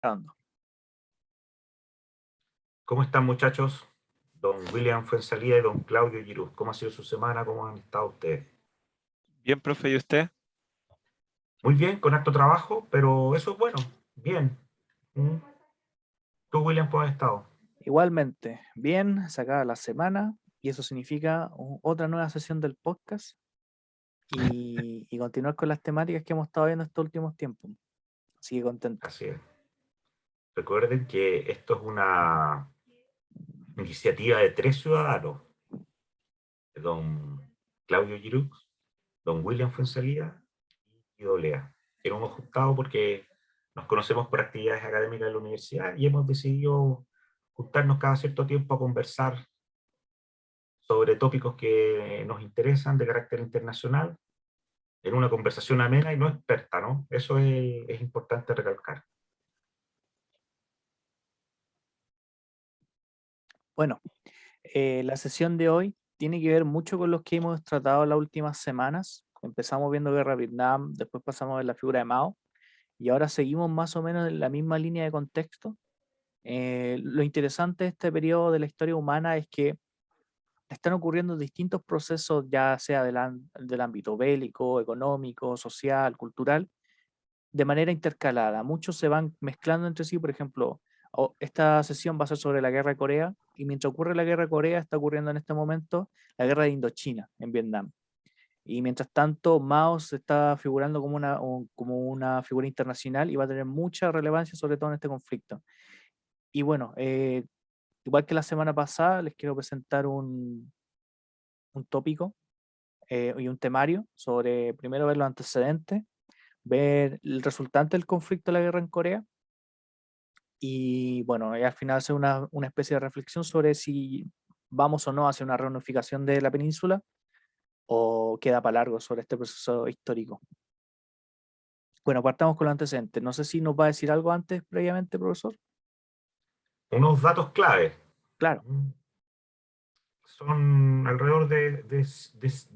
grabando. ¿Cómo están, muchachos? Don William Fuenzalía y don Claudio Giroux. ¿Cómo ha sido su semana? ¿Cómo han estado ustedes? Bien, profe, ¿y usted? Muy bien, con harto trabajo, pero eso es bueno. Bien. ¿Mm? ¿Tú, William, cómo has estado? Igualmente, bien, se acaba la semana y eso significa otra nueva sesión del podcast y continuar con las temáticas que hemos estado viendo estos últimos tiempos. Así que contento. Así es. Recuerden que esto es una iniciativa de 3 ciudadanos. Don Claudio Giroux, don William Fuenzalía y Dolea. Que nos hemos juntado porque nos conocemos por actividades académicas de la universidad y hemos decidido juntarnos cada cierto tiempo a conversar sobre tópicos que nos interesan de carácter internacional en una conversación amena y no experta, ¿no? Eso es importante recalcar. Bueno, la sesión de hoy tiene que ver mucho con los que hemos tratado las últimas semanas. Empezamos viendo Guerra de Vietnam, después pasamos a ver la figura de Mao y ahora seguimos más o menos en la misma línea de contexto. Lo interesante de este periodo de la historia humana es que están ocurriendo distintos procesos, ya sea del ámbito bélico, económico, social, cultural, de manera intercalada. Muchos se van mezclando entre sí, por ejemplo, esta sesión va a ser sobre la guerra de Corea, y mientras ocurre la guerra de Corea, está ocurriendo en este momento la guerra de Indochina, en Vietnam. Y mientras tanto, Mao se está figurando como una figura internacional y va a tener mucha relevancia, sobre todo en este conflicto. Y bueno, igual que la semana pasada, les quiero presentar un tópico y un temario sobre primero ver los antecedentes, ver el resultante del conflicto de la guerra en Corea y bueno, y al final hacer una especie de reflexión sobre si vamos o no hacia una reunificación de la península o queda para largo sobre este proceso histórico. Bueno, partamos con los antecedentes. No sé si nos va a decir algo antes previamente, profesor. Unos datos clave. Claro, Son alrededor de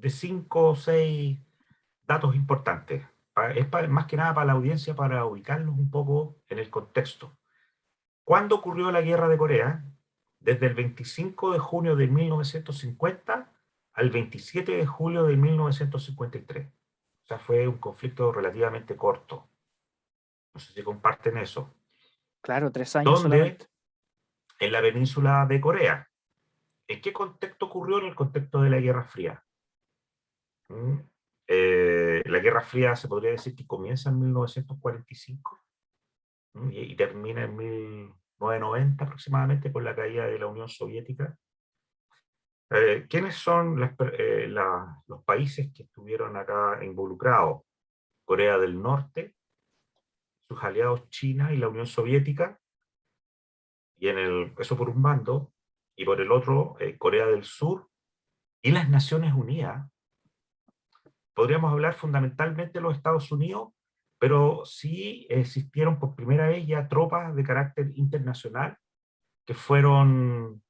5 o 6 datos importantes. Más que nada para la audiencia, para ubicarnos un poco en el contexto. ¿Cuándo ocurrió la Guerra de Corea? Desde el 25 de junio de 1950 al 27 de julio de 1953. O sea, fue un conflicto relativamente corto. No sé si comparten eso. claro, 3 años ¿Dónde? solamente. En la península de Corea. ¿En qué contexto ocurrió? En el contexto de la Guerra Fría. ¿Mm? La Guerra Fría se podría decir que comienza en 1945 y termina en 1990 aproximadamente con la caída de la Unión Soviética. ¿Quiénes son los países que estuvieron acá involucrados? Corea del Norte, sus aliados China y la Unión Soviética, y eso por un bando, y por el otro Corea del Sur y las Naciones Unidas. Podríamos hablar fundamentalmente de los Estados Unidos, pero sí existieron por primera vez ya tropas de carácter internacional que fueron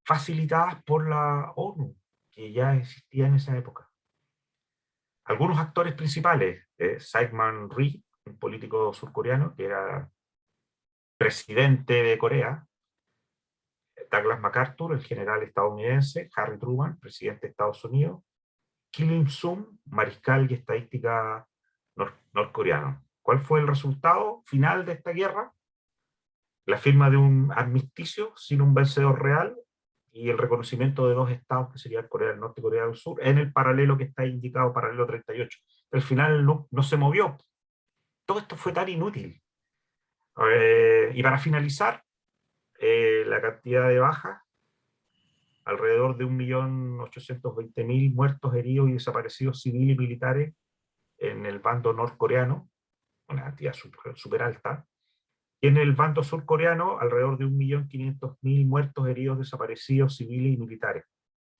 facilitadas por la ONU, que ya existía en esa época. Algunos actores principales, Syngman Rhee, un político surcoreano que era presidente de Corea, Douglas MacArthur, el general estadounidense, Harry Truman, presidente de Estados Unidos, Kim Il-sung, mariscal y estadística norcoreano. ¿Cuál fue el resultado final de esta guerra? La firma de un armisticio sin un vencedor real y el reconocimiento de 2 estados, que serían Corea del Norte y Corea del Sur, en el paralelo que está indicado, paralelo 38. Al final no se movió. Todo esto fue tan inútil. Y para finalizar, la cantidad de bajas, alrededor de 1.820.000 muertos, heridos y desaparecidos civiles y militares en el bando norcoreano, una cantidad súper alta, y en el bando surcoreano alrededor de 1.500.000 muertos, heridos, desaparecidos civiles y militares,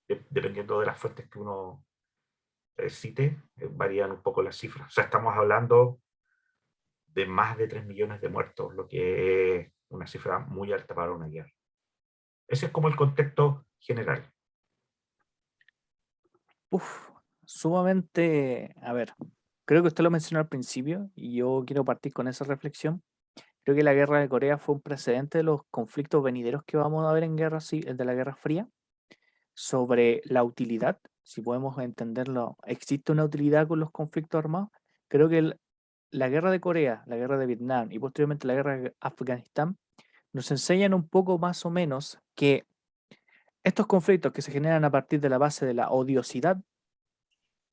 dependiendo de las fuentes que uno cite, varían un poco las cifras. O sea, estamos hablando de más de 3 millones de muertos, lo que es una cifra muy alta para una guerra. Ese es como el contexto general. Uf, sumamente, a ver, creo que usted lo mencionó al principio y yo quiero partir con esa reflexión. Creo que la guerra de Corea fue un precedente de los conflictos venideros que vamos a ver en guerra, el de la Guerra Fría, sobre la utilidad, si podemos entenderlo, existe una utilidad con los conflictos armados. Creo que la guerra de Corea, la guerra de Vietnam y posteriormente la guerra de Afganistán nos enseñan un poco más o menos que estos conflictos que se generan a partir de la base de la odiosidad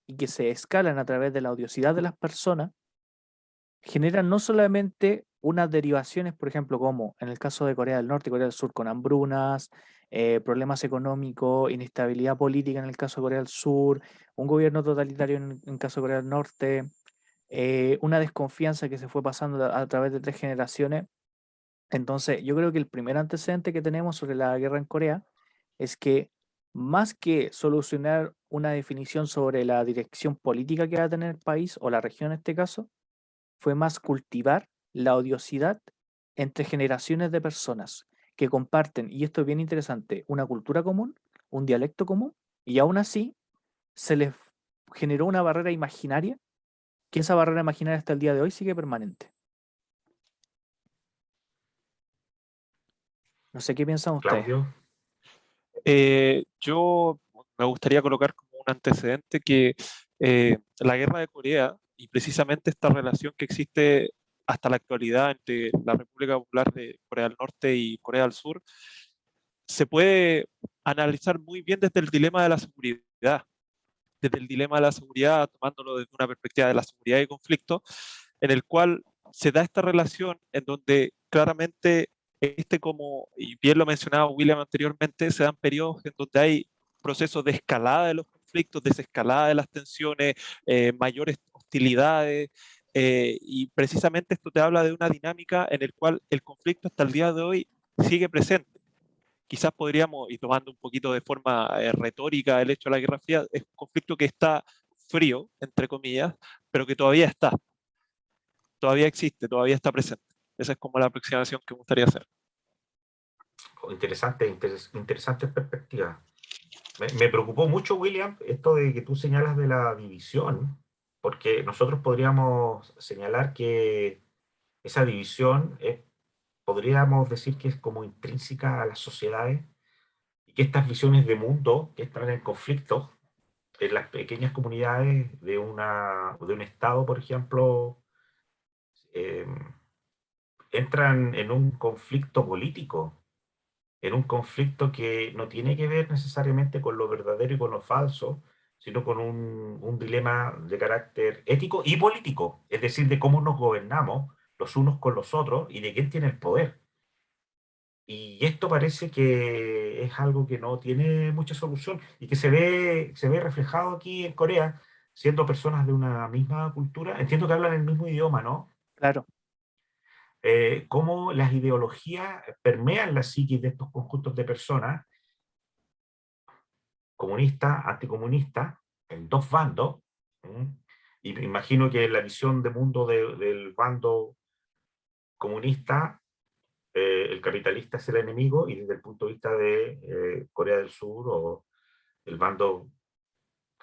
y que se escalan a través de la odiosidad de las personas, generan no solamente unas derivaciones, por ejemplo, como en el caso de Corea del Norte y Corea del Sur, con hambrunas, problemas económicos, inestabilidad política en el caso de Corea del Sur, un gobierno totalitario en el caso de Corea del Norte, una desconfianza que se fue pasando a través de 3 generaciones. Entonces, yo creo que el primer antecedente que tenemos sobre la guerra en Corea es que más que solucionar una definición sobre la dirección política que va a tener el país o la región en este caso, fue más cultivar la odiosidad entre generaciones de personas que comparten, y esto es bien interesante, una cultura común, un dialecto común, y aún así se les generó una barrera imaginaria, que esa barrera imaginaria hasta el día de hoy sigue permanente. No sé qué piensan ustedes. Claudio, Yo me gustaría colocar como un antecedente que la guerra de Corea y precisamente esta relación que existe hasta la actualidad entre la República Popular de Corea del Norte y Corea del Sur se puede analizar muy bien desde el dilema de la seguridad, desde el dilema de la seguridad, tomándolo desde una perspectiva de la seguridad y conflicto, en el cual se da esta relación en donde claramente como, y bien lo mencionaba William anteriormente, se dan periodos en donde hay procesos de escalada de los conflictos, desescalada de las tensiones, mayores hostilidades, y precisamente esto te habla de una dinámica en el cual el conflicto hasta el día de hoy sigue presente. Quizás podríamos, y tomando un poquito de forma retórica el hecho de la Guerra Fría, es un conflicto que está frío, entre comillas, pero que todavía existe, todavía está presente. Esa es como la aproximación que me gustaría hacer. interesante perspectiva. Me preocupó mucho, William, esto de que tú señalas de la división, porque nosotros podríamos señalar que esa división podríamos decir que es como intrínseca a las sociedades y que estas visiones de mundo que están en conflicto en las pequeñas comunidades de un estado, por ejemplo, eh, entran en un conflicto político, en un conflicto que no tiene que ver necesariamente con lo verdadero y con lo falso, sino con un dilema de carácter ético y político, es decir, de cómo nos gobernamos los unos con los otros y de quién tiene el poder. Y esto parece que es algo que no tiene mucha solución y que se ve reflejado aquí en Corea, siendo personas de una misma cultura. Entiendo que hablan el mismo idioma, ¿no? Claro, Cómo las ideologías permean la psiquis de estos conjuntos de personas, comunistas, anticomunistas, en dos bandos. ¿Mm? Y me imagino que la visión de mundo del bando comunista, el capitalista es el enemigo, y desde el punto de vista de Corea del Sur o el bando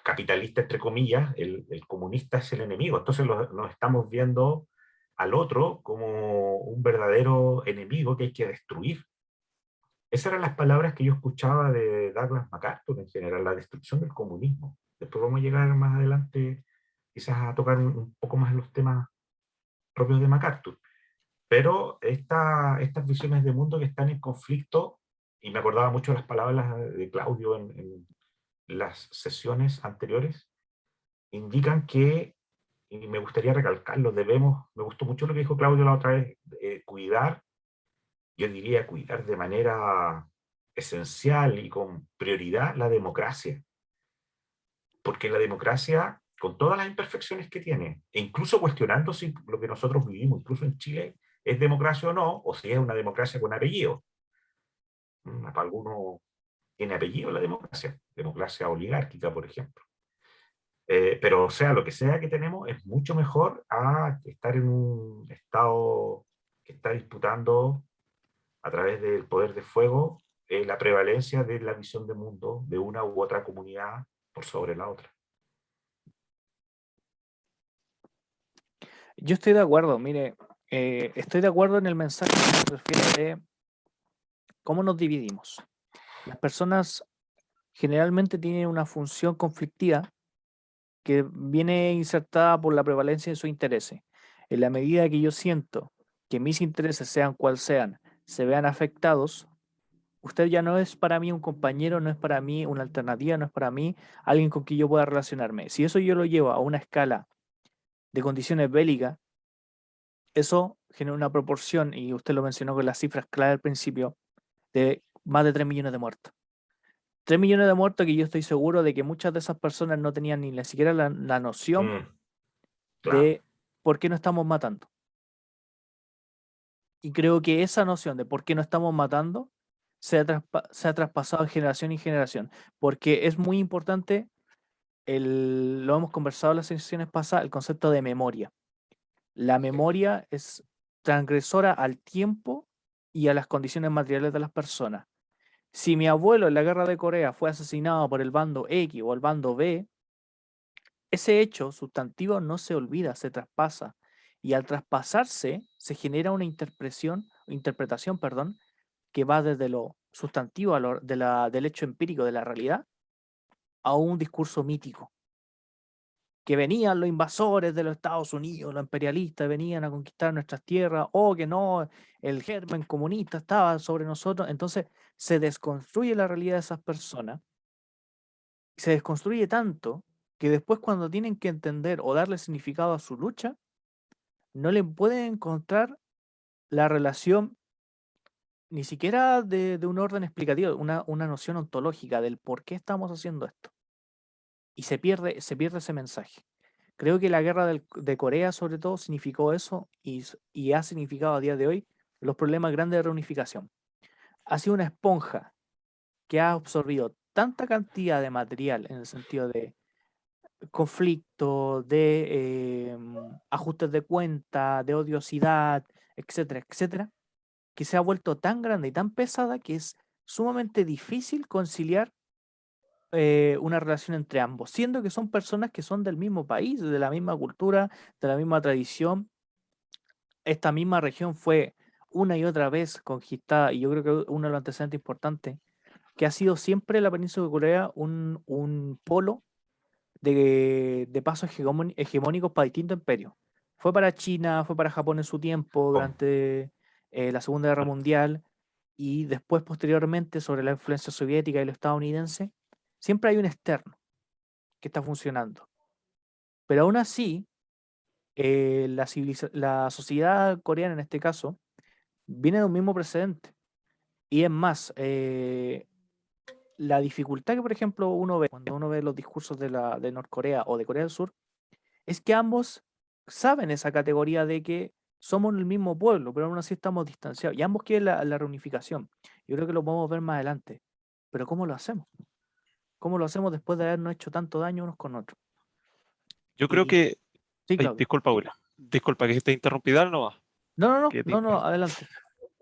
capitalista, entre comillas, el comunista es el enemigo. Entonces nos estamos viendo al otro como un verdadero enemigo que hay que destruir. Esas eran las palabras que yo escuchaba de Douglas MacArthur en general, la destrucción del comunismo. Después vamos a llegar más adelante quizás a tocar un poco más los temas propios de MacArthur. Pero estas visiones de mundo que están en conflicto, y me acordaba mucho de las palabras de Claudio en las sesiones anteriores, indican que, y me gustaría recalcarlo, me gustó mucho lo que dijo Claudio la otra vez, cuidar, yo diría cuidar de manera esencial y con prioridad la democracia, porque la democracia, con todas las imperfecciones que tiene, e incluso cuestionando si lo que nosotros vivimos, incluso en Chile, es democracia o no, o si es una democracia con apellido. Para algunos tiene apellido la democracia, democracia oligárquica, por ejemplo. Pero o sea, lo que sea que tenemos es mucho mejor a estar en un estado que está disputando a través del poder de fuego la prevalencia de la visión de mundo de una u otra comunidad por sobre la otra. yo estoy de acuerdo. Mire, Estoy de acuerdo en el mensaje que se refiere de cómo nos dividimos. Las personas generalmente tienen una función conflictiva que viene insertada por la prevalencia de sus intereses. En la medida que yo siento que mis intereses, sean cual sean, se vean afectados, usted ya no es para mí un compañero, no es para mí una alternativa, no es para mí alguien con quien yo pueda relacionarme. Si eso yo lo llevo a una escala de condiciones bélicas, eso genera una proporción, y usted lo mencionó con las cifras clave al principio, de más de 3 millones de muertos. 3 millones de muertos que yo estoy seguro de que muchas de esas personas no tenían ni siquiera la noción Claro. de por qué no estamos matando. Y creo que esa noción de por qué no estamos matando se ha traspasado de generación en generación, porque es muy importante, lo hemos conversado en las sesiones pasadas, el concepto de memoria. La memoria es transgresora al tiempo y a las condiciones materiales de las personas. Si mi abuelo en la guerra de Corea fue asesinado por el bando X o el bando B, ese hecho sustantivo no se olvida, se traspasa. Y al traspasarse, se genera una interpretación, perdón, que va desde lo sustantivo del hecho empírico de la realidad a un discurso mítico. Que venían los invasores de los Estados Unidos, los imperialistas, venían a conquistar nuestras tierras, o que no, el germen comunista estaba sobre nosotros. Entonces se desconstruye la realidad de esas personas, se desconstruye tanto que después, cuando tienen que entender o darle significado a su lucha, no le pueden encontrar la relación ni siquiera de un orden explicativo, una noción ontológica del por qué estamos haciendo esto. Y se pierde ese mensaje. Creo que la guerra de Corea, sobre todo, significó eso, y ha significado a día de hoy los problemas grandes de reunificación. Ha sido una esponja que ha absorbido tanta cantidad de material, en el sentido de conflicto, de ajustes de cuenta, de odiosidad, etcétera, etcétera, que se ha vuelto tan grande y tan pesada que es sumamente difícil conciliar una relación entre ambos, siendo que son personas que son del mismo país, de la misma cultura, de la misma tradición. Esta misma región fue una y otra vez conquistada, y yo creo que uno de los antecedentes importantes, que ha sido siempre la península de Corea un polo de pasos hegemónicos para distintos imperios. Fue para China, fue para Japón en su tiempo, durante la Segunda Guerra Mundial, y después, posteriormente, sobre la influencia soviética y los estadounidenses. Siempre hay un externo que está funcionando. Pero aún así, la sociedad coreana, en este caso, viene de un mismo precedente. Y es más, la dificultad que, por ejemplo, uno ve cuando uno ve los discursos de Norcorea o de Corea del Sur, es que ambos saben esa categoría de que somos el mismo pueblo, pero aún así estamos distanciados. Y ambos quieren la reunificación. Yo creo que lo podemos ver más adelante. Pero ¿cómo lo hacemos? ¿Cómo lo hacemos después de habernos hecho tanto daño unos con otros? Yo creo Y que... sí, Ay, Claudio. disculpa, William. Disculpa que te interrumpí, dale nomás. No, adelante.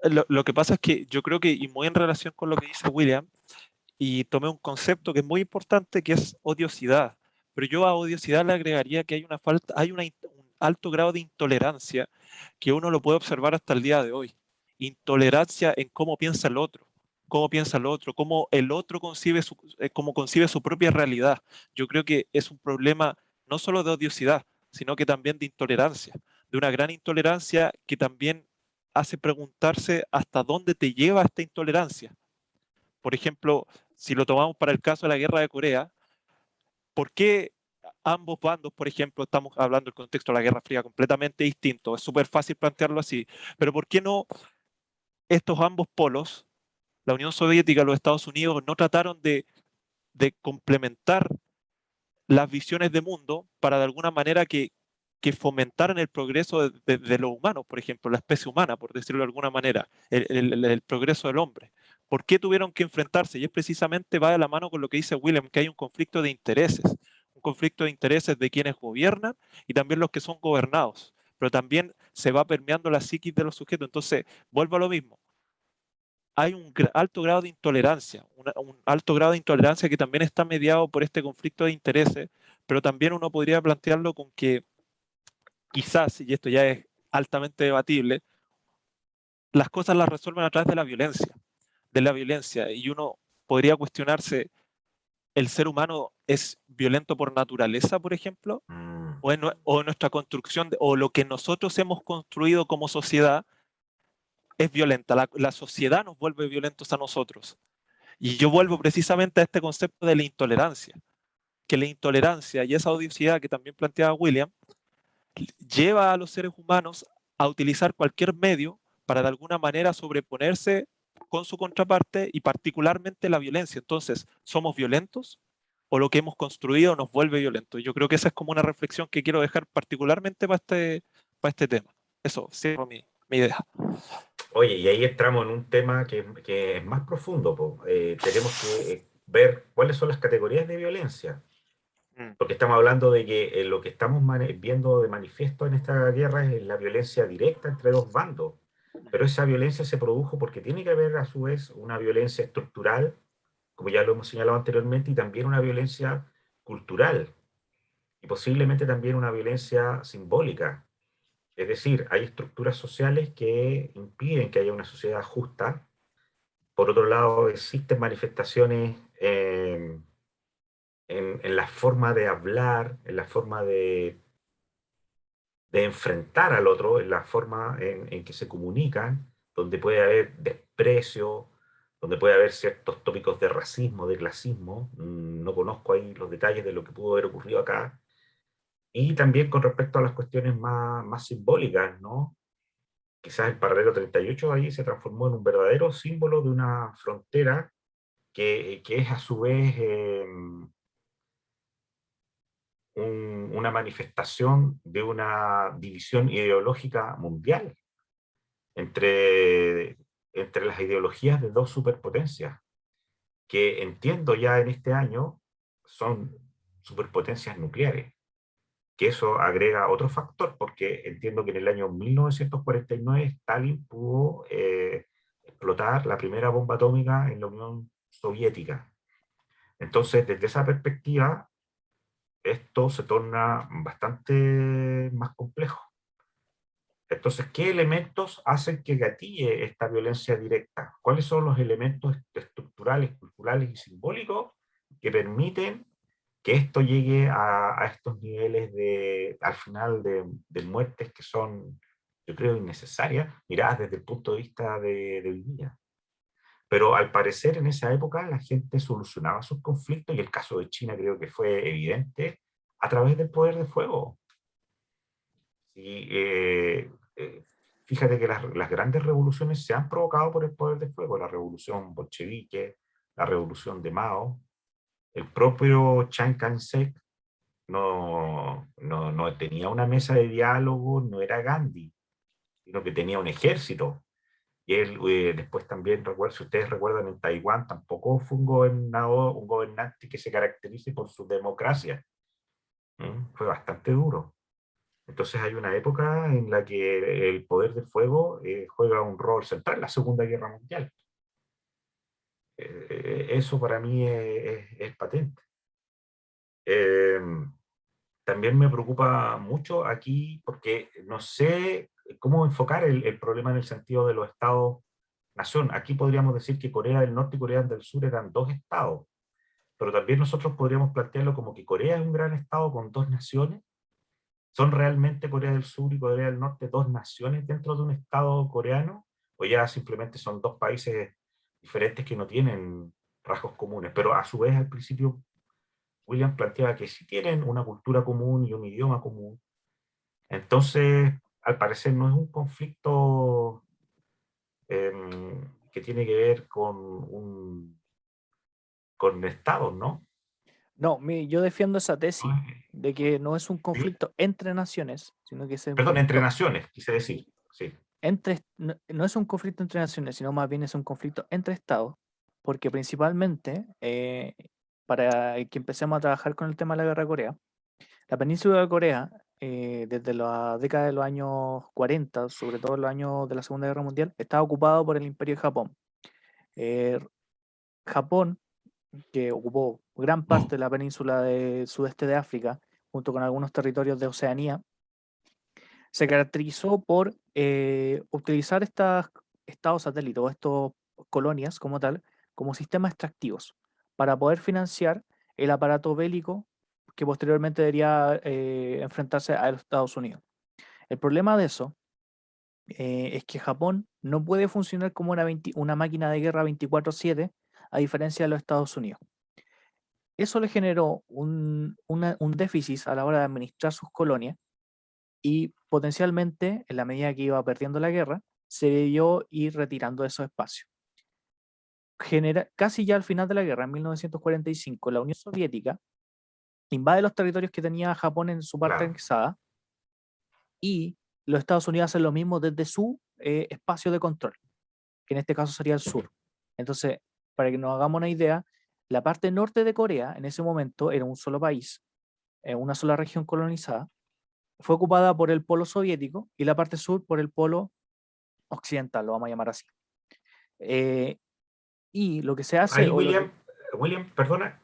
Lo que pasa es que yo creo que, y muy en relación con lo que dice William, y tomé un concepto que es muy importante, que es odiosidad. Pero yo a odiosidad le agregaría que hay una falta, un alto grado de intolerancia que uno lo puede observar hasta el día de hoy. Intolerancia en cómo piensa el otro, cómo el otro cómo concibe su propia realidad. Yo creo que es un problema no solo de odiosidad, sino que también de intolerancia, de una gran intolerancia que también hace preguntarse hasta dónde te lleva esta intolerancia. Por ejemplo, si lo tomamos para el caso de la guerra de Corea, ¿por qué ambos bandos, por ejemplo, estamos hablando del contexto de la Guerra Fría completamente distinto? Es súper fácil plantearlo así, pero ¿por qué no estos ambos polos, la Unión Soviética y los Estados Unidos, no trataron de complementar las visiones de mundo para de alguna manera que fomentaran el progreso de los humanos, por ejemplo, la especie humana, por decirlo de alguna manera, el progreso del hombre? ¿Por qué tuvieron que enfrentarse? Y es precisamente, va de la mano con lo que dice Willem, que hay un conflicto de intereses, un conflicto de intereses de quienes gobiernan y también los que son gobernados, pero también se va permeando la psiquis de los sujetos. Entonces, vuelvo a lo mismo, hay un alto grado de intolerancia, un alto grado de intolerancia que también está mediado por este conflicto de intereses, pero también uno podría plantearlo con que quizás, y esto ya es altamente debatible, las cosas las resuelven a través de la violencia, y uno podría cuestionarse, ¿el ser humano es violento por naturaleza, por ejemplo? Mm, O nuestra construcción, o lo que nosotros hemos construido como sociedad es violenta. La sociedad nos vuelve violentos a nosotros. Y yo vuelvo precisamente a este concepto de la intolerancia, que la intolerancia y esa odiosidad que también planteaba William, lleva a los seres humanos a utilizar cualquier medio para de alguna manera sobreponerse con su contraparte, y particularmente la violencia. Entonces, ¿somos violentos o lo que hemos construido nos vuelve violentos? Yo creo que esa es como una reflexión que quiero dejar particularmente para este tema. Eso, cierro mi idea. Oye, y ahí entramos en un tema que es más profundo, po. Tenemos que ver cuáles son las categorías de violencia. Mm. Porque estamos hablando de que lo que estamos viendo de manifiesto en esta guerra es la violencia directa entre dos bandos. Pero esa violencia se produjo porque tiene que haber a su vez una violencia estructural, como ya lo hemos señalado anteriormente, y también una violencia cultural, y posiblemente también una violencia simbólica. Es decir, hay estructuras sociales que impiden que haya una sociedad justa. Por otro lado, existen manifestaciones en la forma de hablar, en la forma de enfrentar al otro, en la forma en que se comunican, donde puede haber desprecio, donde puede haber ciertos tópicos de racismo, de clasismo. No conozco ahí los detalles de lo que pudo haber ocurrido acá. Y también con respecto a las cuestiones más simbólicas, ¿no? Quizás el paralelo 38 ahí se transformó en un verdadero símbolo de una frontera que es a su vez una manifestación de una división ideológica mundial entre, entre las ideologías de dos superpotencias, que entiendo ya en este año son superpotencias nucleares, que eso agrega otro factor, porque entiendo que en el año 1949 Stalin pudo explotar la primera bomba atómica en la Unión Soviética. Entonces, desde esa perspectiva, esto se torna bastante más complejo. Entonces, ¿qué elementos hacen que gatille esta violencia directa? ¿Cuáles son los elementos estructurales, culturales y simbólicos que permiten que esto llegue a estos niveles al final de muertes que son, yo creo, innecesarias, miradas desde el punto de vista de hoy día? Pero al parecer en esa época la gente solucionaba sus conflictos, y el caso de China creo que fue evidente, a través del poder de fuego. Sí, fíjate que las grandes revoluciones se han provocado por el poder de fuego, la revolución bolchevique, la revolución de Mao, el propio Chiang Kai-shek no tenía una mesa de diálogo, no era Gandhi, sino que tenía un ejército. Y él después también, recuerdo, si ustedes recuerdan, en Taiwán tampoco fue un gobernante que se caracterice por su democracia. Fue bastante duro. Entonces hay una época en la que el poder de fuego juega un rol central, la Segunda Guerra Mundial. Eso para mí es patente. Eh, También me preocupa mucho aquí porque no sé cómo enfocar el problema en el sentido de los estados-nación. Aquí podríamos decir que Corea del Norte y Corea del Sur eran dos estados, pero también nosotros podríamos plantearlo como que Corea es un gran estado con dos naciones. ¿Son realmente Corea del Sur y Corea del Norte dos naciones dentro de un estado coreano? ¿O ya simplemente son dos países diferentes que no tienen rasgos comunes? Pero a su vez, al principio, William planteaba que sí tienen una cultura común y un idioma común. Entonces, al parecer, no es un conflicto que tiene que ver con estados, ¿no? No, yo defiendo esa No tesis de que no es un Dime. conflicto entre naciones, sino que es un Perdón, entre conflicto naciones, quise decir. Sí. no es un conflicto entre naciones, sino más bien es un conflicto entre estados, porque principalmente, para que empecemos a trabajar con el tema de la guerra de Corea, la península de Corea, desde la década de los años 40, sobre todo en los años de la Segunda Guerra Mundial, estaba ocupado por el Imperio de Japón. Eh, Japón, que ocupó gran parte de la península del sudeste de África, junto con algunos territorios de Oceanía, Se caracterizó por utilizar estos estados satélites o estas colonias como tal, como sistemas extractivos, para poder financiar el aparato bélico que posteriormente debería enfrentarse a los Estados Unidos. El problema de eso es que Japón no puede funcionar como una máquina de guerra 24/7, a diferencia de los Estados Unidos. Eso le generó un déficit a la hora de administrar sus colonias y potencialmente, en la medida que iba perdiendo la guerra, se debió ir retirando de esos espacios. Casi ya al final de la guerra, en 1945, la Unión Soviética invade los territorios que tenía Japón en su parte Claro. anexada y los Estados Unidos hacen lo mismo desde su espacio de control, que en este caso sería el sur. Entonces, para que nos hagamos una idea, la parte norte de Corea en ese momento era un solo país, una sola región colonizada, fue ocupada por el polo soviético y la parte sur por el polo occidental, lo vamos a llamar así. Y lo que se hace... Ahí, William, perdona,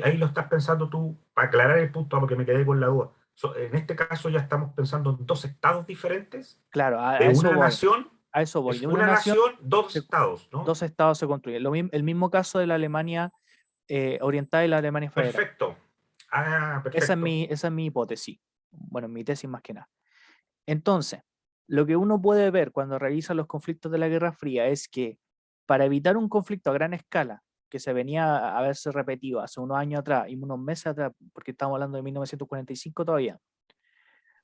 ahí lo estás pensando tú, para aclarar el punto, porque me quedé con la duda. En este caso ya estamos pensando en dos estados diferentes, Claro, a de eso una voy. nación, A eso voy. es De una una nación, nación, dos estados, ¿no? dos estados se construyen. El mismo caso de la Alemania oriental y la Alemania federal. Perfecto. Ah, perfecto. Esa es mi hipótesis. Bueno, mi tesis más que nada. Entonces, lo que uno puede ver cuando revisa los conflictos de la Guerra Fría es que para evitar un conflicto a gran escala, que se venía a verse repetido hace unos años atrás y unos meses atrás, porque estamos hablando de 1945 todavía,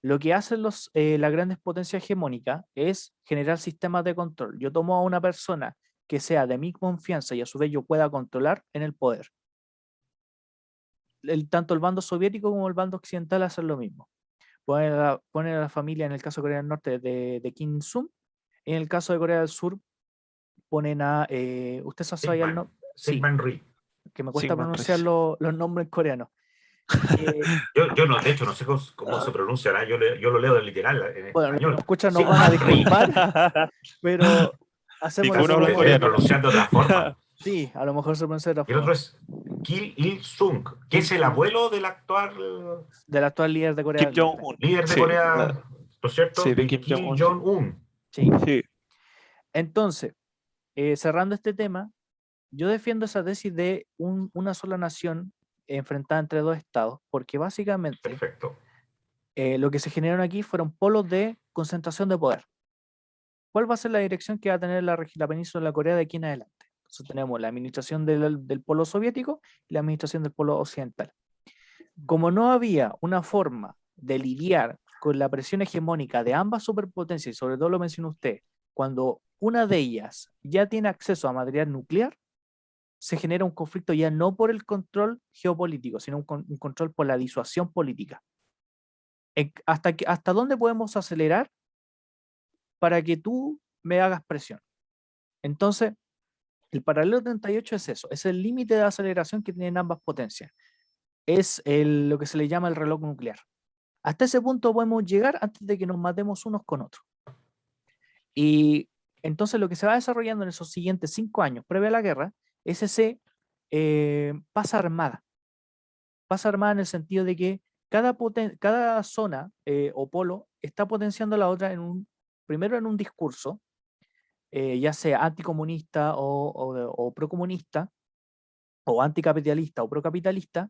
lo que hacen las grandes potencias hegemónicas es generar sistemas de control. Yo tomo a una persona que sea de mi confianza y a su vez yo pueda controlar en el poder. Tanto el bando soviético como el bando occidental hacen lo mismo. Ponen a la familia, en el caso de Corea del Norte, de Kim Il-sung. En el caso de Corea del Sur, ponen a... ¿usted sabe el nombre? Sí, Syngman Rhee. que me cuesta Sigmund pronunciar Rhee. los nombres coreanos. Yo no, de hecho, no sé cómo se pronunciará, yo lo leo de literal en Bueno, los que nos español. escuchan nos van a Syngman Rhee. disculpar, pero hacemos Ninguno habla Debe coreano. pronunciar de otra forma. Sí, a lo mejor se pronuncia de otra Y el otro forma. es Kim Il-sung, que es el abuelo del actual Del actual líder de Corea Kim del Norte. Jong-un. líder de Sí, Corea, ¿no es cierto? sí, de De Kim Kim Jong-un. Jong-un. Sí. Sí. Entonces, cerrando este tema, yo defiendo esa tesis de una sola nación enfrentada entre dos estados, porque básicamente Perfecto. lo que se generaron aquí fueron polos de concentración de poder. ¿Cuál va a ser la dirección que va a tener la península de la Corea de aquí en adelante? Entonces tenemos la administración del polo soviético y la administración del polo occidental. Como no había una forma de lidiar con la presión hegemónica de ambas superpotencias, y sobre todo lo mencionó usted, cuando una de ellas ya tiene acceso a material nuclear, se genera un conflicto ya no por el control geopolítico, sino un control por la disuasión política. ¿Hasta dónde podemos acelerar para que tú me hagas presión? Entonces, el paralelo 38 es eso, es el límite de aceleración que tienen ambas potencias. Es lo que se le llama el reloj nuclear. Hasta ese punto podemos llegar antes de que nos matemos unos con otros. Y entonces lo que se va desarrollando en esos siguientes 5 años, previo a la guerra, es ese paz armada. Paz armada en el sentido de que cada zona o polo está potenciando a la otra primero en un discurso, ya sea anticomunista o procomunista, o anticapitalista o procapitalista,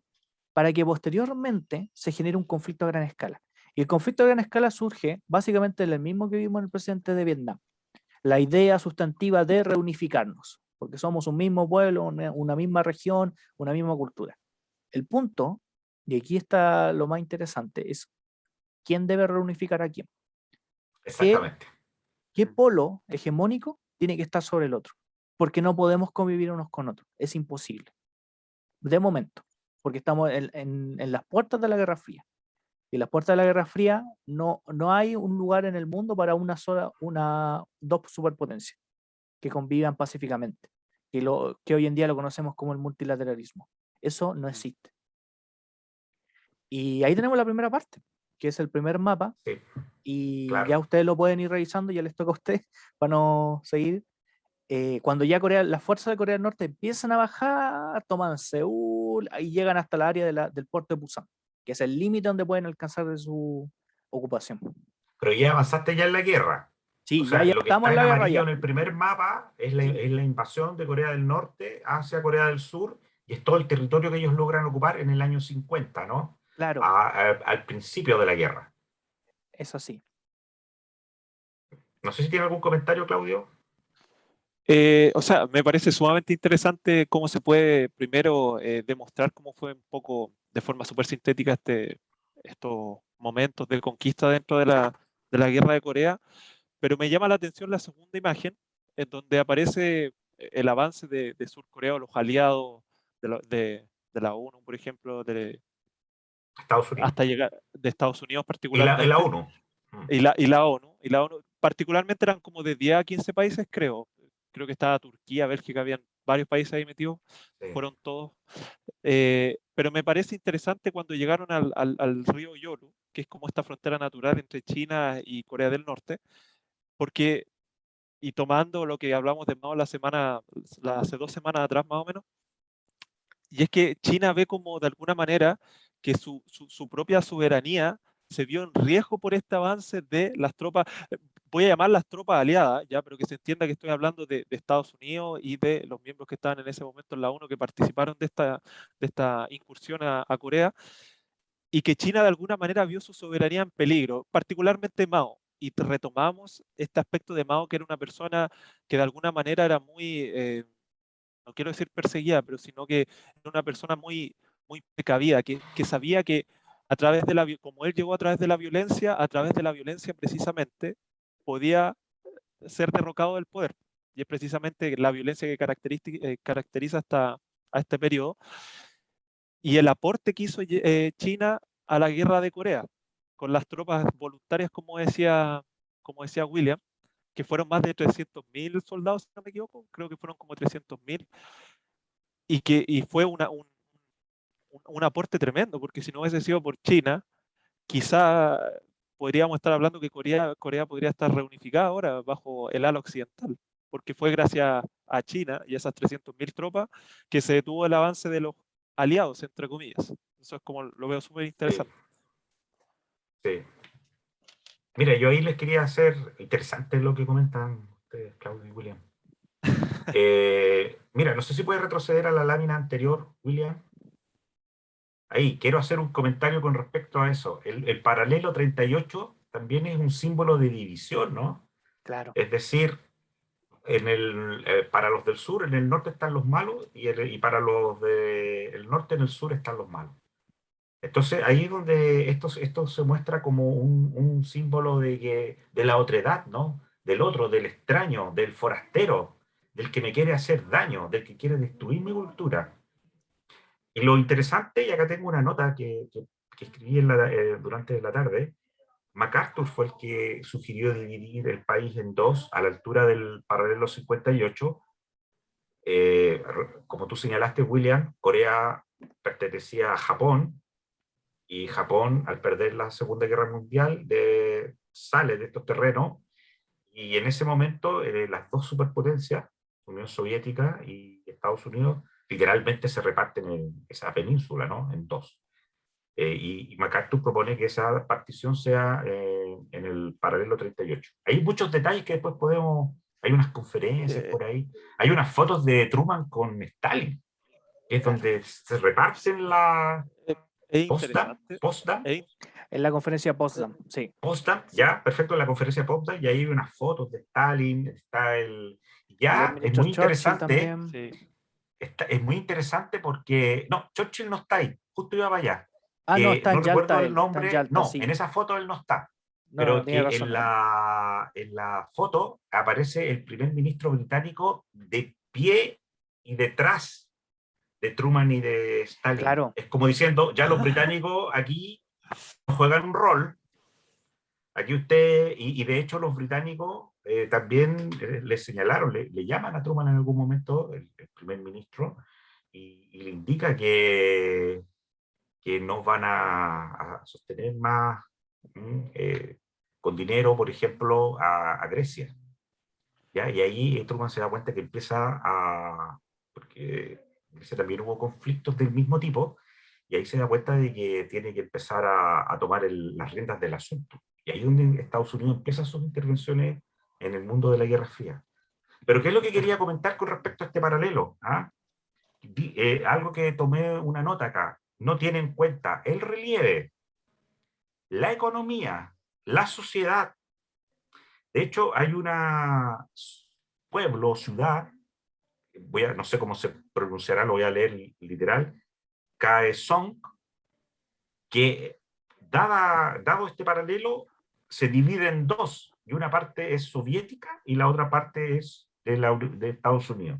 para que posteriormente se genere un conflicto a gran escala. Y el conflicto a gran escala surge básicamente del mismo que vimos en el presidente de Vietnam, la idea sustantiva de reunificarnos, porque somos un mismo pueblo, una misma región, una misma cultura. El punto, y aquí está lo más interesante, es quién debe reunificar a quién. Exactamente. ¿Qué polo hegemónico tiene que estar sobre el otro? Porque no podemos convivir unos con otros, es imposible. De momento, porque estamos en las puertas de la Guerra Fría. Y en las puertas de la Guerra Fría no hay un lugar en el mundo para dos superpotencias que convivan pacíficamente, que hoy en día lo conocemos como el multilateralismo. Eso no existe. Y ahí tenemos la primera parte, que es el primer mapa, Sí, y claro. ya ustedes lo pueden ir revisando, ya les toca a ustedes para no seguir. Cuando ya las fuerzas de Corea del Norte empiezan a bajar, toman Seúl y llegan hasta el área del puerto de Pusan, que es el límite donde pueden alcanzar de su ocupación. Pero ya avanzaste ya en la guerra. O Sí, sea, ya lo que estamos está en en la guerra amarillo ya. en el primer mapa Sí, es la invasión de Corea del Norte hacia Corea del Sur y es todo el territorio que ellos logran ocupar en el año 50, ¿no? claro, Al principio de la guerra. es así. No sé si tiene algún comentario, Claudio. O sea, me parece sumamente interesante cómo se puede primero demostrar cómo fue un poco de forma súper sintética estos momentos de conquista dentro de la guerra de Corea, pero me llama la atención la segunda imagen, en donde aparece el avance de Sur Corea o los aliados de la ONU, por ejemplo, Estados Unidos. hasta llegar de Estados Unidos Y la particularmente, ONU. Mm, y la ONU, particularmente eran como de 10 a 15 países, creo. Creo que estaba Turquía, Bélgica, habían varios países ahí metidos, sí. fueron todos. Pero me parece interesante cuando llegaron al río Yoru, que es como esta frontera natural entre China y Corea del Norte, porque, y tomando lo que hablamos de Mao hace 2 semanas atrás más o menos, y es que China ve como de alguna manera que su propia soberanía se vio en riesgo por este avance de las tropas, voy a llamar las tropas aliadas, ya, pero que se entienda que estoy hablando de Estados Unidos y de los miembros que estaban en ese momento en la ONU que participaron de esta incursión a Corea, y que China de alguna manera vio su soberanía en peligro, particularmente Mao. Y retomamos este aspecto de Mao, que era una persona que de alguna manera era muy, no quiero decir perseguida, pero sino que era una persona muy, muy precavida, que sabía que a través de como él llegó a través de la violencia precisamente podía ser derrocado del poder. Y es precisamente la violencia que caracteriza a este periodo. Y el aporte que hizo China a la guerra de Corea, con las tropas voluntarias, como decía William, que fueron más de 300.000 soldados, si no me equivoco, creo que fueron como 300.000, y fue un aporte tremendo, porque si no hubiese sido por China, quizá podríamos estar hablando que Corea podría estar reunificada ahora bajo el ala occidental, porque fue gracias a China y esas 300.000 tropas que se detuvo el avance de los aliados, entre comillas. Eso es como lo veo súper Sí, interesante. sí. Mira, yo ahí les quería hacer interesante lo que comentan ustedes, Claudio y William. Mira, no sé si puede retroceder a la lámina anterior, William. Ahí, quiero hacer un comentario con respecto a eso. El paralelo 38 también es un símbolo de división, ¿no? Claro. Es decir, para los del sur, en el norte están los malos y para los del norte, en el sur están los malos. Entonces, ahí es donde esto se muestra como un símbolo de la otredad, ¿no? Del otro, del extraño, del forastero, del que me quiere hacer daño, del que quiere destruir mi cultura. Y lo interesante, y acá tengo una nota que escribí durante la tarde, MacArthur fue el que sugirió dividir el país en dos a la altura del paralelo 58. Como tú señalaste, William, Corea pertenecía a Japón y Japón, al perder la Segunda Guerra Mundial, sale de estos terrenos y en ese momento las dos superpotencias, Unión Soviética y Estados Unidos, literalmente se reparten en esa península, ¿no? En dos. Y MacArthur propone que esa partición sea en el paralelo 38. Hay muchos detalles que después podemos, hay unas conferencias Eh, por ahí, hay unas fotos de Truman con Stalin, que es Claro. donde se reparten la eh, es Potsdam, interesante. Potsdam, Es, En la conferencia Potsdam, sí. Potsdam, ya, perfecto, en la conferencia Potsdam, y ahí hay unas fotos de Stalin, Y el ya, es ministro muy Churchill interesante, también. sí. es muy interesante porque, no, Churchill no está ahí, justo iba para allá, Ah, no, que está no en recuerdo Yalta el él, está en nombre, Yalta, no, en sí. esa foto él no está, No, no, pero tiene que razón él. en la foto aparece el primer ministro británico de pie y detrás de Truman y de Stalin. Claro, Es como diciendo, ya los británicos aquí juegan un rol. Aquí usted, y de hecho los británicos también le señalaron, le llaman a Truman en algún momento, el primer ministro, y le indica que no van a sostener más con dinero, por ejemplo, a Grecia. ¿Ya? Y ahí Truman se da cuenta que empieza porque en Grecia también hubo conflictos del mismo tipo, y ahí se da cuenta de que tiene que empezar a tomar las riendas del asunto. Y ahí es donde Estados Unidos empieza sus intervenciones en el mundo de la Guerra Fría. Pero ¿qué es lo que quería comentar con respecto a este paralelo? ¿Ah? Algo que tomé una nota acá. No tiene en cuenta el relieve, la economía, la sociedad. De hecho, hay una pueblo, ciudad, no sé cómo se pronunciará, lo voy a leer literal, Kaesong, que dado este paralelo, se divide en dos, y una parte es soviética y la otra parte es de Estados Unidos.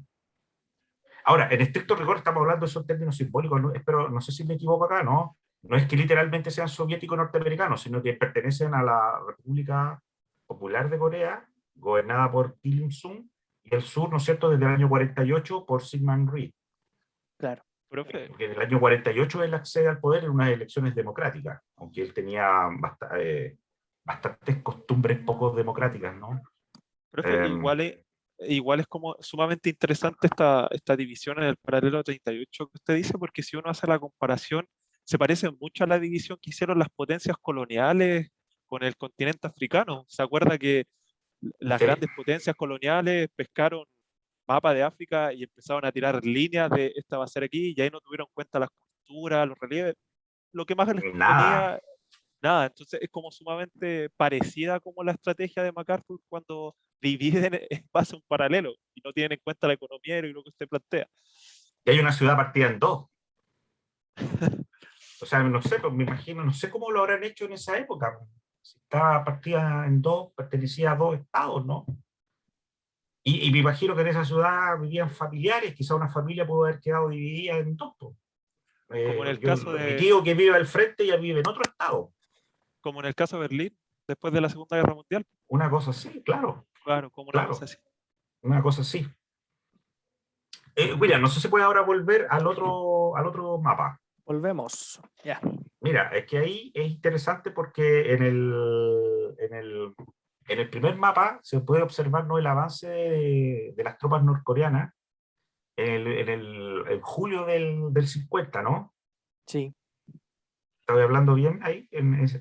Ahora, en estricto rigor estamos hablando de esos términos simbólicos, ¿no? Pero no sé si me equivoco acá, ¿no? No es que literalmente sean soviéticos norteamericanos, sino que pertenecen a la República Popular de Corea, gobernada por Kim Il-sung, y el sur, ¿no es cierto?, desde el año 48 por Syngman Rhee. Claro. Profe, Porque en el año 48 él accede al poder en unas elecciones democráticas, aunque él tenía bastantes costumbres poco democráticas, ¿no? profe, igual es como sumamente interesante esta división en el paralelo 38 que usted dice, porque si uno hace la comparación, se parece mucho a la división que hicieron las potencias coloniales con el continente africano. ¿Se acuerda que las Sí. grandes potencias coloniales pescaron mapa de África y empezaron a tirar líneas de esta va a ser aquí, y ahí no tuvieron en cuenta las culturas, los relieves, lo que más les Nada. convenía, nada? Entonces es como sumamente parecida como la estrategia de MacArthur cuando dividen en base a un paralelo y no tienen en cuenta la economía y lo que usted plantea. Y hay una ciudad partida en dos. O sea, no sé, pues me imagino, no sé cómo lo habrán hecho en esa época. Si estaba partida en dos, pertenecía a dos estados, ¿no? Y me imagino que en esa ciudad vivían familiares, quizá una familia pudo haber quedado dividida en dos. Como en el caso Mi de, tío que vive al frente ya vive en otro estado. como en el caso de Berlín, después de la Segunda Guerra Mundial, Una cosa así, claro, claro, como una cosa claro, así. una cosa así. William, no sé si puede ahora volver al otro mapa. Volvemos. Ya. Mira, es que ahí es interesante porque en el primer mapa se puede observar, ¿no?, el avance de las tropas norcoreanas en julio del 50, ¿no? Sí, Estoy hablando bien ahí,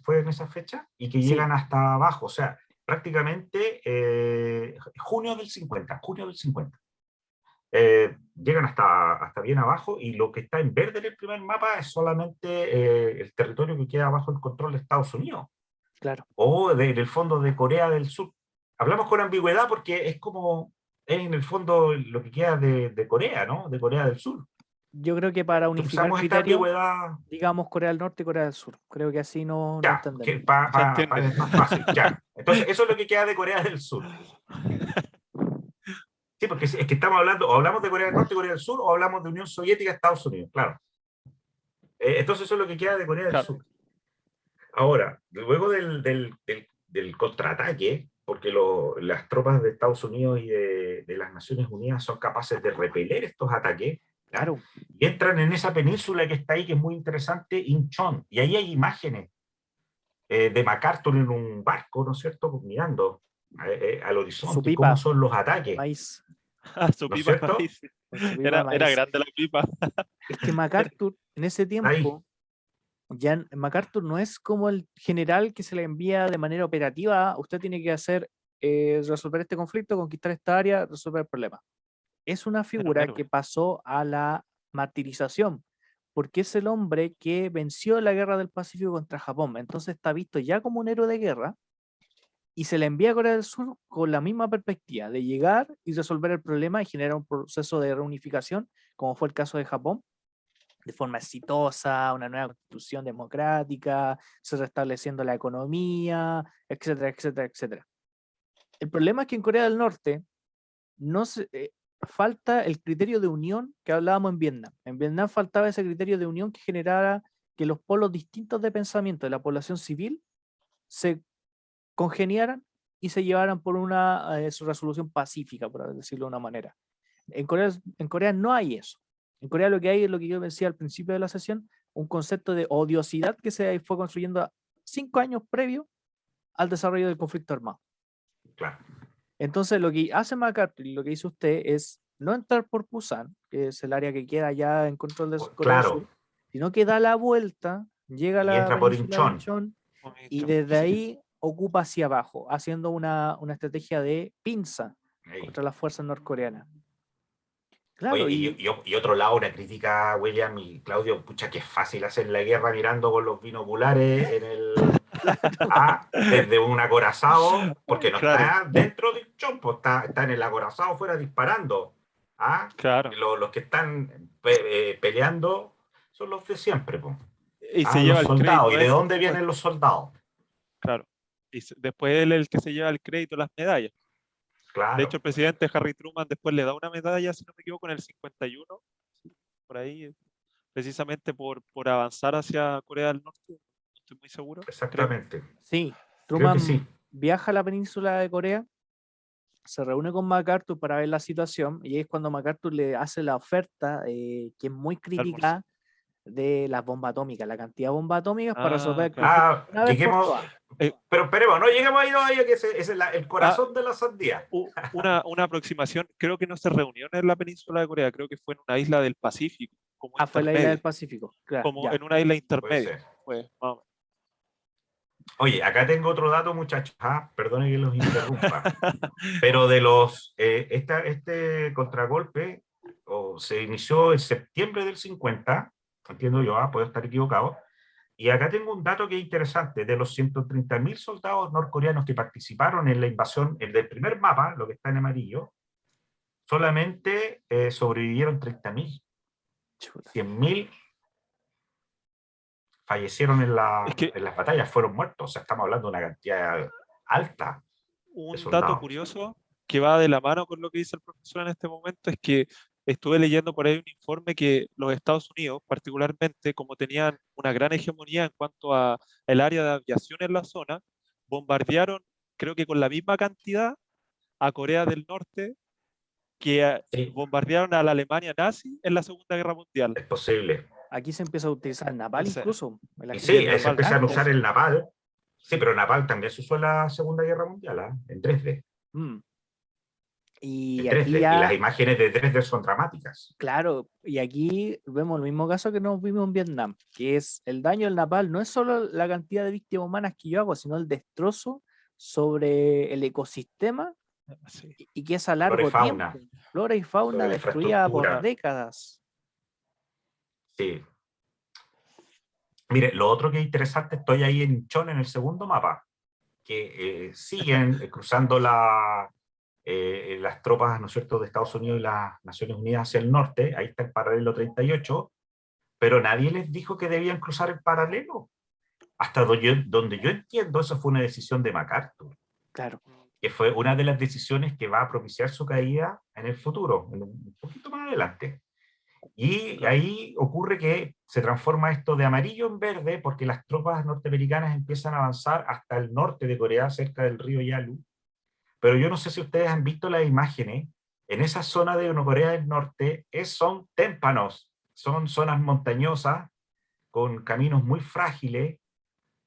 fue en esa fecha, y que sí, llegan hasta abajo, o sea, prácticamente junio del 50, llegan hasta bien abajo, y lo que está en verde en el primer mapa es solamente el territorio que queda bajo el control de Estados Unidos, claro. o en el fondo de Corea del Sur. Hablamos con ambigüedad porque es como, es en el fondo lo que queda de Corea, ¿no? De Corea del Sur. Yo creo que para Entonces unificar usamos esta criterios, ambigüedad, digamos Corea del Norte y Corea del Sur. Creo que así no ya, entendemos. Se entiende. es más fácil, ya. Entonces eso es lo que queda de Corea del Sur. Sí, porque es que estamos hablando, o hablamos de Corea del Norte y Corea del Sur, o hablamos de Unión Soviética y Estados Unidos, claro. Entonces eso es lo que queda de Corea del Claro, Sur. Ahora, luego del contraataque, porque las tropas de Estados Unidos y de las Naciones Unidas son capaces de repeler estos ataques, ¿ya? Claro. Y entran en esa península que está ahí, que es muy interesante, Incheon, y ahí hay imágenes de MacArthur en un barco, ¿no es cierto?, pues mirando al Su horizonte y cómo pipa son los de ataques, maíz. su ¿no es pipa de cierto? maíz. Con su pipa de Era maíz. grande la pipa. Es que MacArthur en ese Ahí, tiempo, MacArthur no es como el general que se le envía de manera operativa. Usted tiene que hacer, resolver este conflicto, conquistar esta área, resolver el problema. Es una Era un figura que héroe. pasó a la martirización, porque es el hombre que venció la guerra del Pacífico contra Japón. Entonces está visto ya como un héroe de guerra y se le envía a Corea del Sur con la misma perspectiva de llegar y resolver el problema y generar un proceso de reunificación, como fue el caso de Japón, de forma exitosa, una nueva constitución democrática, se restableciendo la economía, etcétera, etcétera, etcétera. El problema es que en Corea del Norte no se, falta el criterio de unión que hablábamos en Vietnam. En Vietnam faltaba ese criterio de unión que generara que los polos distintos de pensamiento de la población civil se congeniaran y se llevaran por una su resolución pacífica, por decirlo de una manera. En Corea no hay eso. En Corea lo que hay es lo que yo decía al principio de la sesión, un concepto de odiosidad que se fue construyendo 5 años previo al desarrollo del conflicto armado. claro. Entonces lo que hace MacArthur y lo que hizo usted es no entrar por Pusan, que es el área que queda ya en control de Corea del Sur, Claro, sino que da la vuelta, llega a y la entra por península de Incheon. Incheon y Bonito. desde ahí ocupa hacia abajo, haciendo una estrategia de pinza Ahí. contra las fuerzas norcoreanas. Oye, Claro, y otro lado, una crítica, William y Claudio, pucha, que es fácil hacer la guerra mirando con los binoculares desde un acorazado, porque no Claro, está dentro de un chompo, está en el acorazado fuera disparando. ¿Ah? claro. Los que están peleando son los de siempre, po. Y se Los lleva el soldados. crédito, ¿Y de dónde vienen los soldados? claro. Y después él es el que se lleva el crédito, las medallas. De hecho, Claro, el presidente Harry Truman después le da una medalla, si no me equivoco, en el 51, por ahí, precisamente por avanzar hacia Corea del Norte. No estoy muy seguro, creo. exactamente. sí, Creo que Truman sí. viaja a la península de Corea, se reúne con MacArthur para ver la situación y es cuando MacArthur le hace la oferta, que es muy El almuerzo. crítica, de las bombas atómicas, la cantidad de bombas atómicas para resolver el Claro. conflicto una vez por Lleguemos. todas. Pero esperemos, no lleguemos ahí todavía, que ese es el corazón de la sandía. Una aproximación, creo que no se reunió en la península de Corea, creo que fue en una isla del Pacífico, como Fue la isla del intermedio, Pacífico, claro, como ya. en una isla Puede intermedia. ser. Pues, más o menos. Oye, acá tengo otro dato, muchachos. Perdone que los interrumpa. Pero de los. Este contragolpe se inició en septiembre del 50, entiendo yo, puedo estar equivocado. Y acá tengo un dato que es interesante. De los 130.000 soldados norcoreanos que participaron en la invasión, el del primer mapa, lo que está en amarillo, solamente sobrevivieron 30.000. Chuta. 100.000 fallecieron en Es que las batallas, fueron muertos. O sea, estamos hablando de una cantidad alta de un dato soldados. curioso que va de la mano con lo que dice el profesor en este momento es que estuve leyendo por ahí un informe que los Estados Unidos, particularmente como tenían una gran hegemonía en cuanto a el área de aviación en la zona, bombardearon, creo que con la misma cantidad, a Corea del Norte que Sí, bombardearon a la Alemania nazi en la Segunda Guerra Mundial. es posible. Aquí se empieza a utilizar napal Entonces, incluso. En la Y gente y sí, el de se napalm, empiezan a usar tanques. el napal. Sí, pero napal también se usó en la Segunda Guerra Mundial, en 3D. Mm. En Y aquí 3D. Y las ya, imágenes de 3D son dramáticas. claro, y aquí vemos el mismo caso que nos vimos en Vietnam, que es el daño del napal, no es solo la cantidad de víctimas humanas que yo hago, sino el destrozo sobre el ecosistema sí. y que es a Flora y largo fauna, tiempo. Flora y fauna sobre la destruida por infraestructura. décadas. Sí. Mire, lo otro que es interesante, estoy ahí en Incheon, en el segundo mapa, que siguen cruzando las tropas, ¿no es cierto?, de Estados Unidos y las Naciones Unidas hacia el norte. Ahí está el paralelo 38, pero nadie les dijo que debían cruzar el paralelo. Hasta donde yo entiendo, eso fue una decisión de MacArthur, Claro. que fue una de las decisiones que va a propiciar su caída en el futuro, un poquito más adelante. Y Claro. ahí ocurre que se transforma esto de amarillo en verde porque las tropas norteamericanas empiezan a avanzar hasta el norte de Corea, cerca del río Yalu. Pero yo no sé si ustedes han visto las imágenes. En esa zona de Corea del Norte son témpanos, son zonas montañosas con caminos muy frágiles,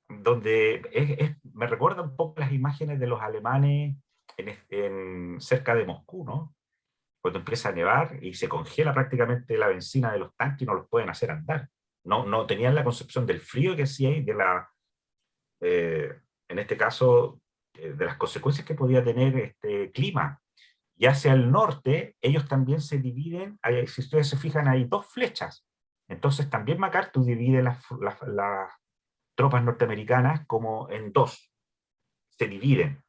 donde me recuerda un poco las imágenes de los alemanes cerca de Moscú, ¿no? Cuando empieza a nevar y se congela prácticamente la benzina de los tanques y no los pueden hacer andar. No tenían la concepción del frío que sí hay, en este caso, de las consecuencias que podía tener este clima. Y hacia el norte, ellos también se dividen, si ustedes se fijan, hay dos flechas. Entonces también MacArthur divide las tropas norteamericanas como en dos, se dividen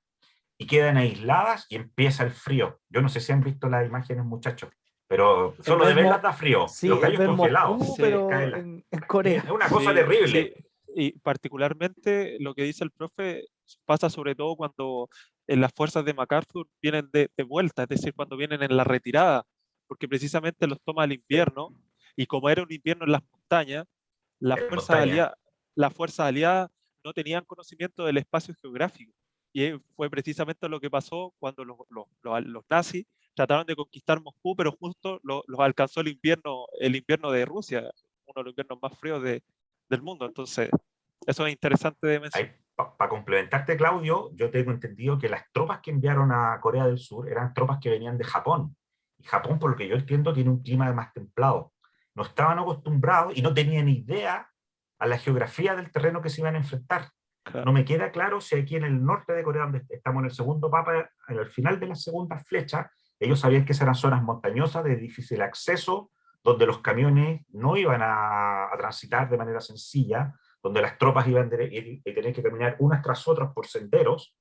y quedan aisladas y empieza el frío. Yo no sé si han visto las imágenes, muchachos, pero Es solo de ver, verlas da frío. sí, Los es gallos ver congelados, Moscú, Sí, pero caen en es Corea. una cosa sí, terrible. sí. Y particularmente lo que dice el profe pasa sobre todo cuando las fuerzas de MacArthur vienen de vuelta, es decir, cuando vienen en la retirada, porque precisamente los toma el Sí, invierno, y como era un invierno en las montañas, las en fuerzas montaña. aliadas, las fuerzas aliadas no tenían conocimiento del espacio geográfico. Y fue precisamente lo que pasó cuando los nazis trataron de conquistar Moscú, pero justo los alcanzó el invierno de Rusia, uno de los inviernos más fríos del mundo. Entonces, eso es interesante de mencionar. Para complementarte, Claudio, yo tengo entendido que las tropas que enviaron a Corea del Sur eran tropas que venían de Japón. Y Japón, por lo que yo entiendo, tiene un clima más templado. No estaban acostumbrados y no tenían idea a la geografía del terreno que se iban a enfrentar. Claro. No me queda claro si aquí en el norte de Corea, donde estamos en el segundo mapa, en el final de la segunda flecha, ellos sabían que esas eran zonas montañosas de difícil acceso, donde los camiones no iban a transitar de manera sencilla, donde las tropas iban a tener que caminar unas tras otras por senderos,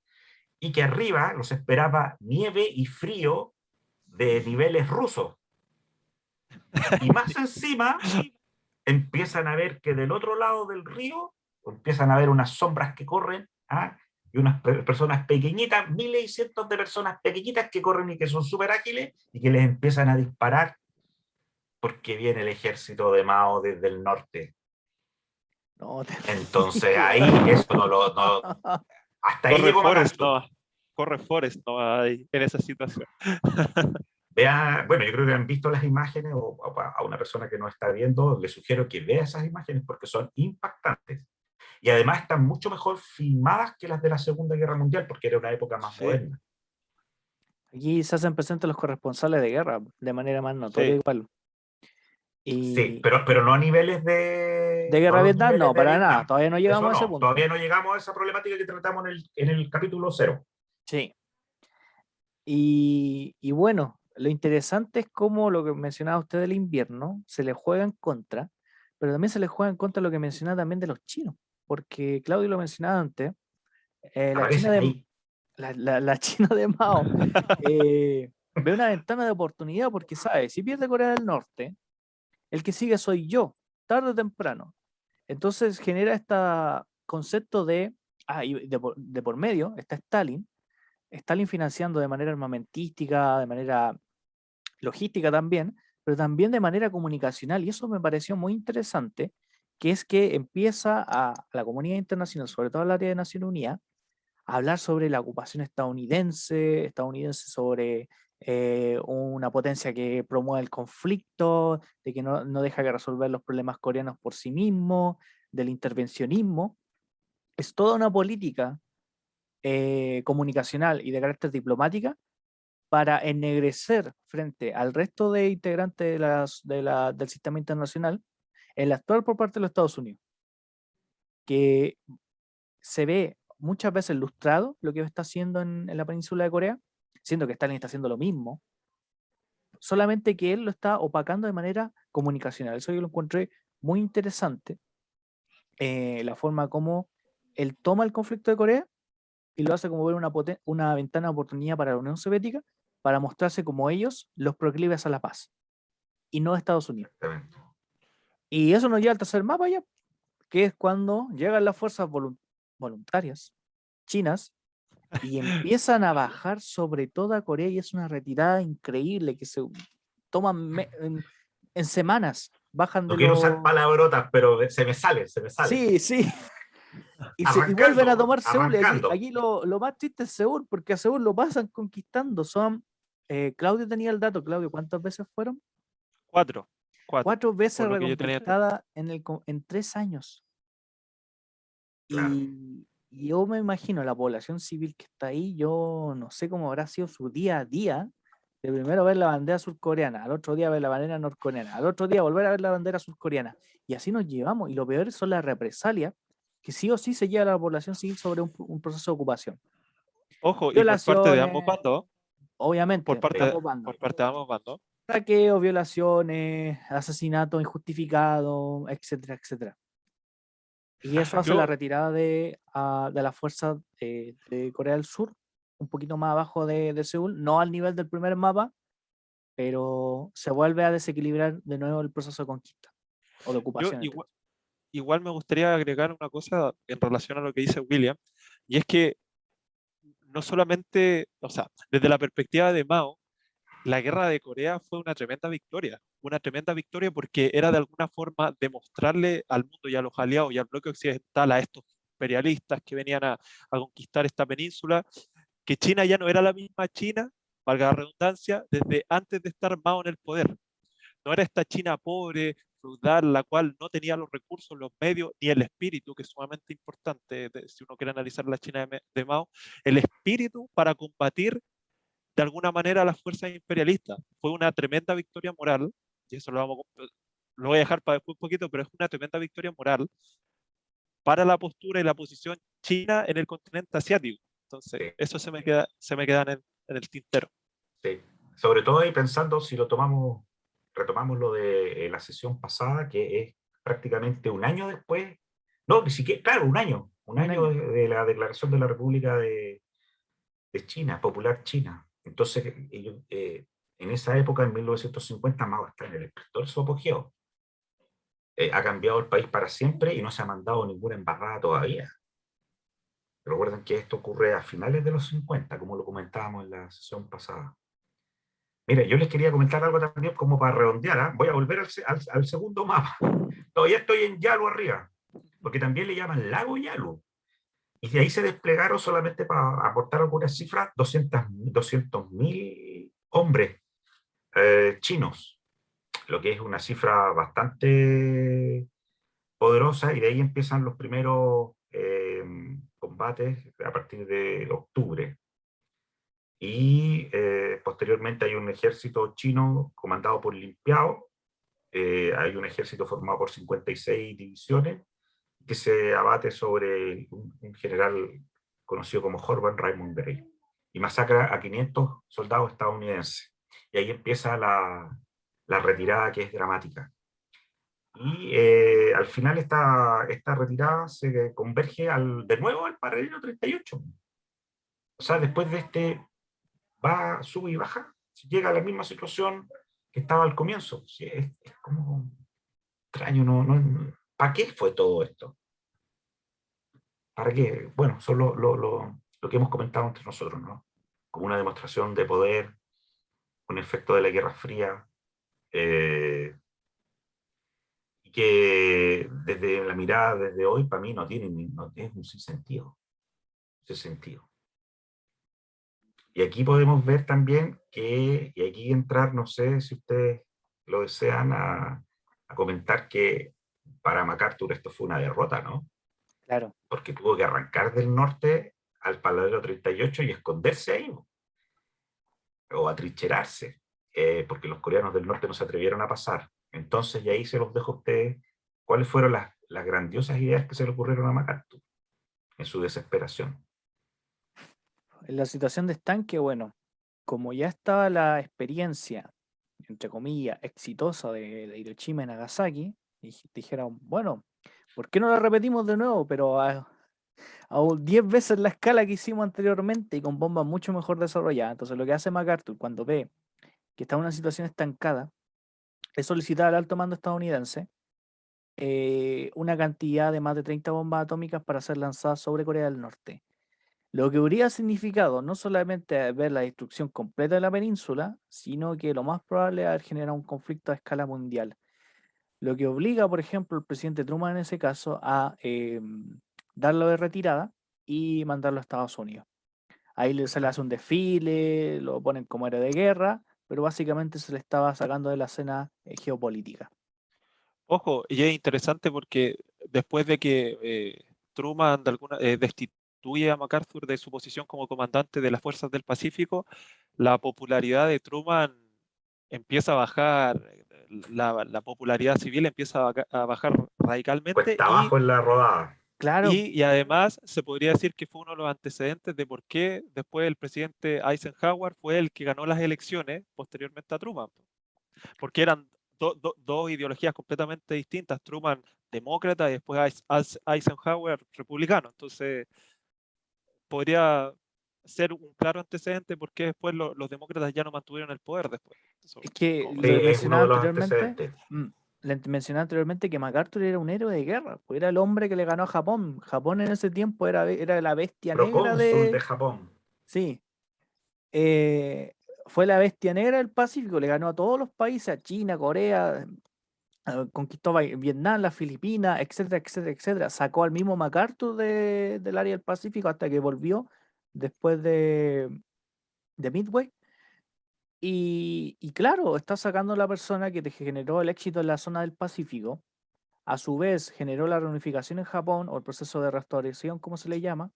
y que arriba los esperaba nieve y frío de niveles rusos. Y más encima empiezan a ver que del otro lado del río empiezan a ver unas sombras que corren, ¿ah? Y unas personas pequeñitas, miles y cientos de personas pequeñitas que corren y que son súper ágiles y que les empiezan a disparar porque viene el ejército de Mao desde el norte. No, Entonces terrible. ahí eso hasta ahí Corre llegó Forrest, Macarthur. no. Corre Forrest, no, ahí, en esa situación. Bueno, yo creo que han visto las imágenes o a una persona que no está viendo, le sugiero que vea esas imágenes porque son impactantes. Y además están mucho mejor filmadas que las de la Segunda Guerra Mundial porque era una época más Sí, moderna. Aquí se hacen presentes los corresponsales de guerra de manera más notoria sí. igual. Sí, Y pero no a niveles de no a guerra los Vietnam, niveles no, de para nada, Vietnam. todavía no Eso llegamos a ese no, punto. todavía no llegamos a esa problemática que tratamos en el capítulo 0. Sí. Y bueno, lo interesante es cómo lo que mencionaba usted del invierno se le juega en contra, pero también se le juega en contra lo que mencionaba también de los chinos, porque Claudio lo mencionaba antes, la China Aparecen de ahí. la China de Mao ve una ventana de oportunidad porque sabe, si pierde Corea del Norte, el que sigue soy yo, tarde o temprano. Entonces genera este concepto y de por medio está Stalin financiando de manera armamentística, de manera logística también, pero también de manera comunicacional, y eso me pareció muy interesante, que es que empieza a la comunidad internacional, sobre todo el área de Naciones Unidas, a hablar sobre la ocupación estadounidense sobre una potencia que promueve el conflicto, de que no deja que resolver los problemas coreanos por sí mismo, del intervencionismo. Es toda una política comunicacional y de carácter diplomática para ennegrecer frente al resto de integrantes del sistema internacional el actual por parte de los Estados Unidos, que se ve muchas veces lustrado lo que está haciendo en la península de Corea, siendo que Stalin está haciendo lo mismo, solamente que él lo está opacando de manera comunicacional. Eso yo lo encontré muy interesante, la forma como él toma el conflicto de Corea y lo hace como ver una ventana de oportunidad para la Unión Soviética para mostrarse como ellos los proclives a la paz y no Estados Unidos. Exactamente. Y eso nos lleva al tercer mapa ya, que es cuando llegan las fuerzas voluntarias chinas y empiezan a bajar sobre toda Corea y es una retirada increíble que se toman en semanas, bajan No de quiero usar los... palabrotas, pero se me sale, se me sale. Sí, sí, y vuelven a Arrancando, tomar Seúl. Y arrancando. aquí lo más triste es Seúl, porque a Seúl lo pasan conquistando. Claudio tenía el dato, Claudio, ¿cuántas veces fueron? 4, 4, 4 veces por lo que yo tenía. reconquistada en 3 años. Claro. Y yo me imagino la población civil que está ahí, yo no sé cómo habrá sido su día a día, de primero ver la bandera surcoreana, al otro día ver la bandera norcoreana, al otro día volver a ver la bandera surcoreana. Y así nos llevamos. Y lo peor son las represalias, que sí o sí se lleva a la población civil sobre un proceso de ocupación. Ojo, y por parte de ambos Violaciones, bandos, obviamente, Sí. ambos bandos. por parte de ambos bandos, Saqueos, violaciones, asesinatos injustificados, etcétera, etcétera. Y eso hace la yo retirada de las fuerzas de Corea del Sur, un poquito más abajo de Seúl, no al nivel del primer mapa, pero se vuelve a desequilibrar de nuevo el proceso de conquista o de Yo ocupación. igual me gustaría agregar una cosa en relación a lo que dice William, y es que no solamente, o sea, desde la perspectiva de Mao, la guerra de Corea fue una tremenda victoria porque era de alguna forma demostrarle al mundo y a los aliados y al bloque occidental, a estos imperialistas que venían a conquistar esta península, que China ya no era la misma China, valga la redundancia, desde antes de estar Mao en el poder. No era esta China pobre, feudal, la cual no tenía los recursos, los medios, ni el espíritu, que es sumamente importante si uno quiere analizar la China de Mao, el espíritu para combatir de alguna manera a las fuerzas imperialistas. Fue una tremenda victoria moral, y eso lo voy a dejar para después un poquito, pero es una tremenda victoria moral para la postura y la posición china en el continente asiático. Entonces, Sí, eso se me queda en el tintero. sí. Sobre todo ahí pensando, si lo tomamos, retomamos lo de la sesión pasada, que es prácticamente un año después, no, ni siquiera, claro, un Un año año. de la declaración de la República de China, Popular China. Entonces, ellos, en esa época, en 1950, Mao está en el esplendor de su apogeo. Ha cambiado el país para siempre y no se ha mandado ninguna embarrada todavía. Recuerden que esto ocurre a finales de los 50, como lo comentábamos en la sesión pasada. Mire, yo les quería comentar algo también como para redondear, ¿ah? Voy a volver al segundo mapa. Todavía estoy en Yalu arriba, porque también le llaman Lago Yalu. Y de ahí se desplegaron, solamente para aportar algunas cifras, 200.000 hombres chinos, lo que es una cifra bastante poderosa, y de ahí empiezan los primeros combates a partir de octubre. Y posteriormente hay un ejército chino comandado por Lin Piao, hay un ejército formado por 56 divisiones, que se abate sobre un general conocido como Horvan Raymond Gray, y masacra a 500 soldados estadounidenses. Y ahí empieza la retirada, que es dramática. Y al final esta retirada se converge de nuevo al paralelo 38. O sea, después de va, sube y baja, llega a la misma situación que estaba al comienzo. Sí, es como extraño, ¿para qué fue todo esto? ¿Para qué? Bueno, son lo que hemos comentado entre nosotros, ¿no? Como una demostración de poder, un efecto de la Guerra Fría, eh, y que desde la mirada, desde hoy, para mí no es un sinsentido. Ese sentido. Y aquí podemos ver también que, y aquí entrar, no sé si ustedes lo desean, a comentar que para MacArthur esto fue una derrota, ¿no? Claro. Porque tuvo que arrancar del norte al paralelo 38 y esconderse ahí, o atrincherarse, porque los coreanos del norte no se atrevieron a pasar. Entonces, y ahí se los dejo a ustedes, cuáles fueron las grandiosas ideas que se le ocurrieron a MacArthur en su desesperación. En la situación de estanque, bueno, como ya estaba la experiencia, entre comillas, exitosa de Hiroshima y Nagasaki, dijeron, bueno, ¿por qué no la repetimos de nuevo? Pero a 10 veces la escala que hicimos anteriormente y con bombas mucho mejor desarrolladas. Entonces, lo que hace MacArthur cuando ve que está en una situación estancada es solicitar al alto mando estadounidense una cantidad de más de 30 bombas atómicas para ser lanzadas sobre Corea del Norte. Lo que habría significado no solamente ver la destrucción completa de la península, sino que lo más probable es haber generado un conflicto a escala mundial. Lo que obliga, por ejemplo, al presidente Truman en ese caso a darlo de retirada y mandarlo a Estados Unidos. Ahí se le hace un desfile, lo ponen como héroe de guerra, pero básicamente se le estaba sacando de la escena geopolítica. Ojo, y es interesante porque después de que Truman destituye a MacArthur de su posición como comandante de las Fuerzas del Pacífico, la popularidad de Truman empieza a bajar, la popularidad civil empieza a bajar radicalmente, Cuesta abajo en la rodada. Claro, y además se podría decir que fue uno de los antecedentes de por qué después el presidente Eisenhower fue el que ganó las elecciones posteriormente a Truman, porque eran dos ideologías completamente distintas. Truman demócrata y después Eisenhower republicano. Entonces podría ser un claro antecedente porque después los demócratas ya no mantuvieron el poder después. es que Como Sí, lo presidente. es uno mencionaba de los anteriormente, antecedentes. mencionaba anteriormente que MacArthur era un héroe de guerra, pues era el hombre que le ganó a Japón. Japón en ese tiempo era la bestia negra Procónsul de de... Japón. Sí, eh, fue la bestia negra del Pacífico, le ganó a todos los países, a China, Corea, conquistó Vietnam, las Filipinas, etcétera, etcétera, etcétera. Sacó al mismo MacArthur del área del Pacífico hasta que volvió después de Midway. Y claro, está sacando a la persona que te generó el éxito en la zona del Pacífico. A su vez, generó la reunificación en Japón, o el proceso de restauración, como se le llama.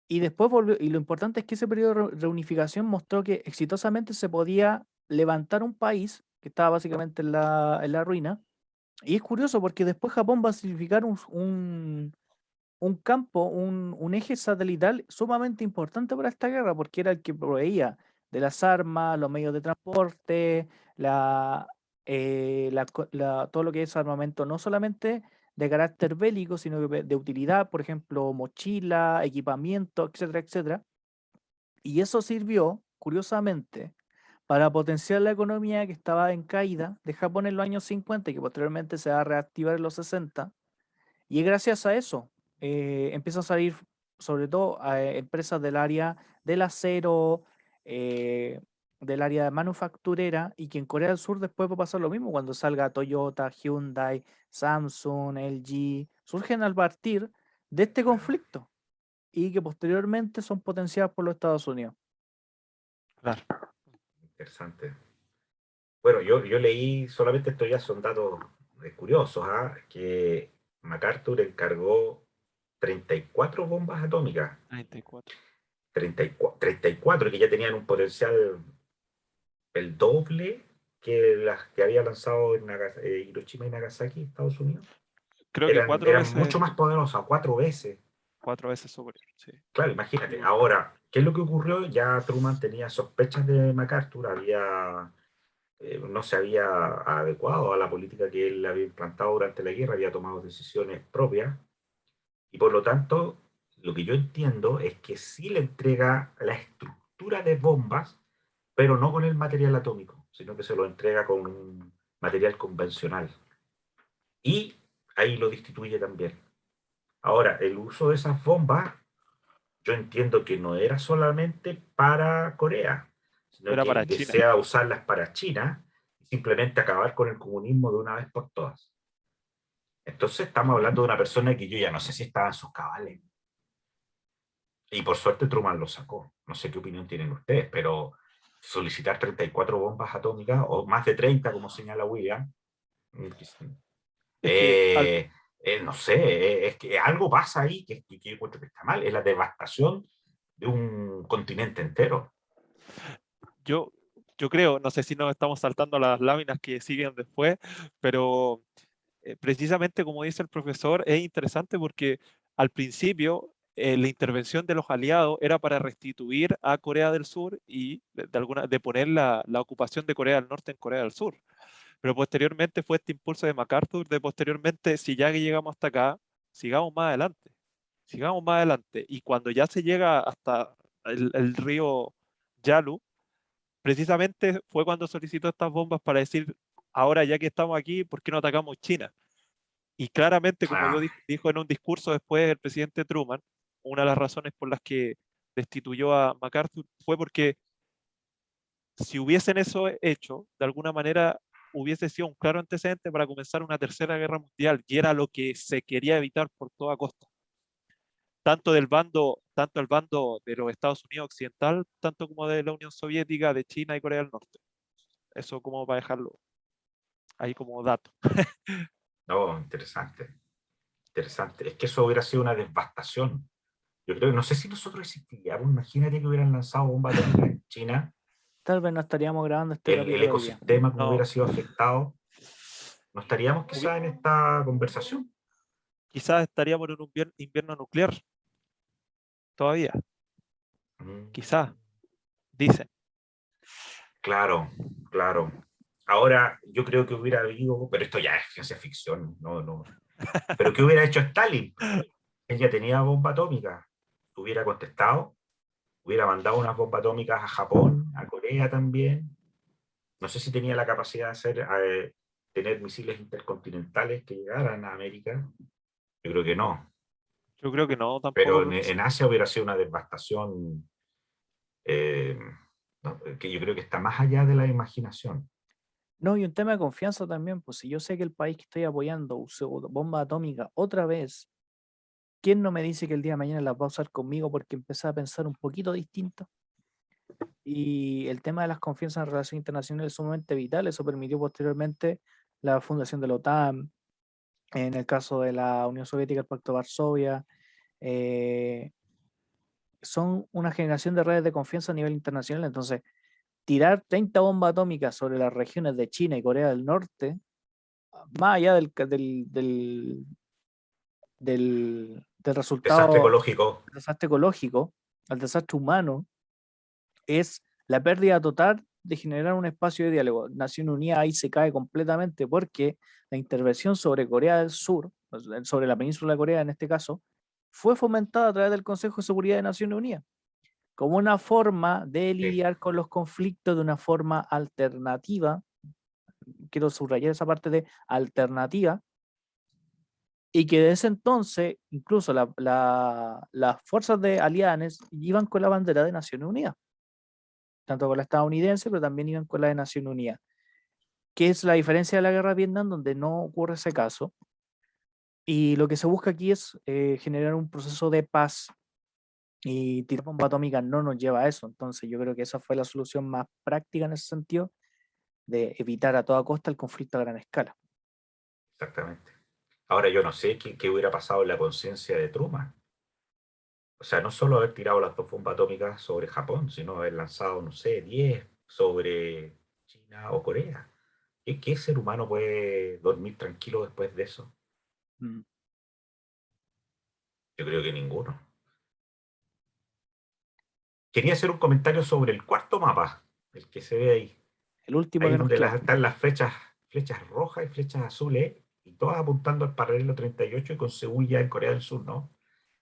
Y después volvió. Y lo importante es que ese periodo de reunificación mostró que exitosamente se podía levantar un país que estaba básicamente en la ruina Y es curioso porque después Japón va a significar un campo, un eje satelital sumamente importante para esta guerra, porque era el que proveía de las armas, los medios de transporte, todo lo que es armamento, no solamente de carácter bélico, sino que de utilidad, por ejemplo, mochila, equipamiento, etcétera, etcétera. Y eso sirvió, curiosamente, para potenciar la economía que estaba en caída de Japón en los años 50 y que posteriormente se va a reactivar en los 60. Y gracias a eso empiezan a salir, sobre todo, empresas del área del acero, eh, del área manufacturera, y que en Corea del Sur después va a pasar lo mismo cuando salga Toyota, Hyundai, Samsung, LG, surgen al partir de este Claro, conflicto y que posteriormente son potenciadas por los Estados Unidos. Claro. interesante. Bueno, yo leí, solamente esto ya son datos curiosos, ¿ah? Que MacArthur encargó 34 bombas atómicas, 34. 34 que ya tenían un potencial el doble que las que había lanzado en Hiroshima y Nagasaki, Estados Unidos. Creo que Eran mucho más poderosas, 4 veces. 4 veces superior, sí. Claro, imagínate. Ahora, ¿qué es lo que ocurrió? Ya Truman tenía sospechas de MacArthur, no se había adecuado a la política que él había implantado durante la guerra, había tomado decisiones propias, y por lo tanto, lo que yo entiendo es que sí le entrega la estructura de bombas, pero no con el material atómico, sino que se lo entrega con un material convencional. Y ahí lo destituye también. Ahora, el uso de esas bombas, yo entiendo que no era solamente para Corea, sino Era que para él China. desea usarlas para China y simplemente acabar con el comunismo de una vez por todas. Entonces estamos hablando de una persona que yo ya no sé si estaba en sus cabales. Y por suerte Truman lo sacó. No sé qué opinión tienen ustedes, pero solicitar 34 bombas atómicas, o más de 30, como señala William, mm, Es que no sé, es que algo pasa ahí que yo encuentro que está mal. Es la devastación de un continente entero. yo, yo creo, no sé si nos estamos saltando las láminas que siguen después, pero precisamente como dice el profesor, es interesante porque al principio la intervención de los aliados era para restituir a Corea del Sur y de poner la ocupación de Corea del Norte en Corea del Sur. Pero posteriormente fue este impulso de MacArthur de posteriormente, si ya que llegamos hasta acá, sigamos más adelante, sigamos más adelante. Y cuando ya se llega hasta el río Yalu, precisamente fue cuando solicitó estas bombas para decir, ahora ya que estamos aquí, ¿por qué no atacamos China? Y claramente, como Ah, dijo en un discurso después el presidente Truman, una de las razones por las que destituyó a MacArthur fue porque si hubiesen eso hecho, de alguna manera hubiese sido un claro antecedente para comenzar una tercera guerra mundial, y era lo que se quería evitar por toda costa, tanto el bando de los Estados Unidos occidental, tanto como de la Unión Soviética, de China y Corea del Norte. Eso como para dejarlo ahí como dato. no, interesante, interesante. Es que eso hubiera sido una devastación. Yo creo, no sé si nosotros existiríamos. Imagínate que hubieran lanzado bombas atómicas en China, Tal vez no estaríamos grabando este el capítulo hoy día. ecosistema como hubiera No, sido afectado. No estaríamos hubi- quizás en esta conversación. quizás estaríamos en un invierno nuclear todavía, Mm, quizás, dicen. claro, claro. Ahora, yo creo que hubiera habido, pero esto ya es ciencia ficción, no, no. Pero ¿qué hubiera hecho Stalin? Él ya tenía bomba atómica. Hubiera contestado, hubiera mandado unas bombas atómicas a Japón, a Corea también. No sé si tenía la capacidad de tener misiles intercontinentales que llegaran a América. Yo creo que no. Yo creo que no, tampoco, Pero profesor. en Asia hubiera sido una devastación, eh, ¿no? Que yo creo que está más allá de la imaginación. No, y un tema de confianza también, pues si yo sé que el país que estoy apoyando usó bomba atómica otra vez, ¿quién no me dice que el día de mañana las va a usar conmigo porque empecé a pensar un poquito distinto? Y el tema de las confianzas en relaciones internacionales es sumamente vital. Eso permitió posteriormente la fundación de la OTAN, en el caso de la Unión Soviética, el Pacto de Varsovia. eh, Son una generación de redes de confianza a nivel internacional. Entonces, tirar 30 bombas atómicas sobre las regiones de China y Corea del Norte más allá del Desastre resultado ecológico. del desastre ecológico, al desastre humano, es la pérdida total de generar un espacio de diálogo. Naciones Unidas ahí se cae completamente porque la intervención sobre Corea del Sur, sobre la península de Corea en este caso, fue fomentada a través del Consejo de Seguridad de Naciones Unidas como una forma de Sí, lidiar con los conflictos de una forma alternativa. Quiero subrayar esa parte de alternativa, y que desde entonces incluso las fuerzas de aliadas iban con la bandera de Naciones Unidas, tanto con la estadounidense, pero también iban con la de Naciones Unidas. ¿Qué es la diferencia de la guerra de Vietnam, donde no ocurre ese caso? Y lo que se busca aquí es generar un proceso de paz, y tirar bomba atómica no nos lleva a eso. Entonces yo creo que esa fue la solución más práctica en ese sentido, de evitar a toda costa el conflicto a gran escala. exactamente. Ahora yo no sé qué hubiera pasado en la conciencia de Truman. O sea, no solo haber tirado las dos bombas atómicas sobre Japón, sino haber lanzado, no sé, 10 sobre China o Corea. ¿Qué ser humano puede dormir tranquilo después de eso? Mm. Yo creo que ninguno. Quería hacer un comentario sobre el cuarto mapa, el que se ve ahí. El último Ahí que nos donde queda. están las flechas rojas y flechas azules, y todas apuntando al paralelo 38 y con Seúl ya en Corea del Sur, ¿no?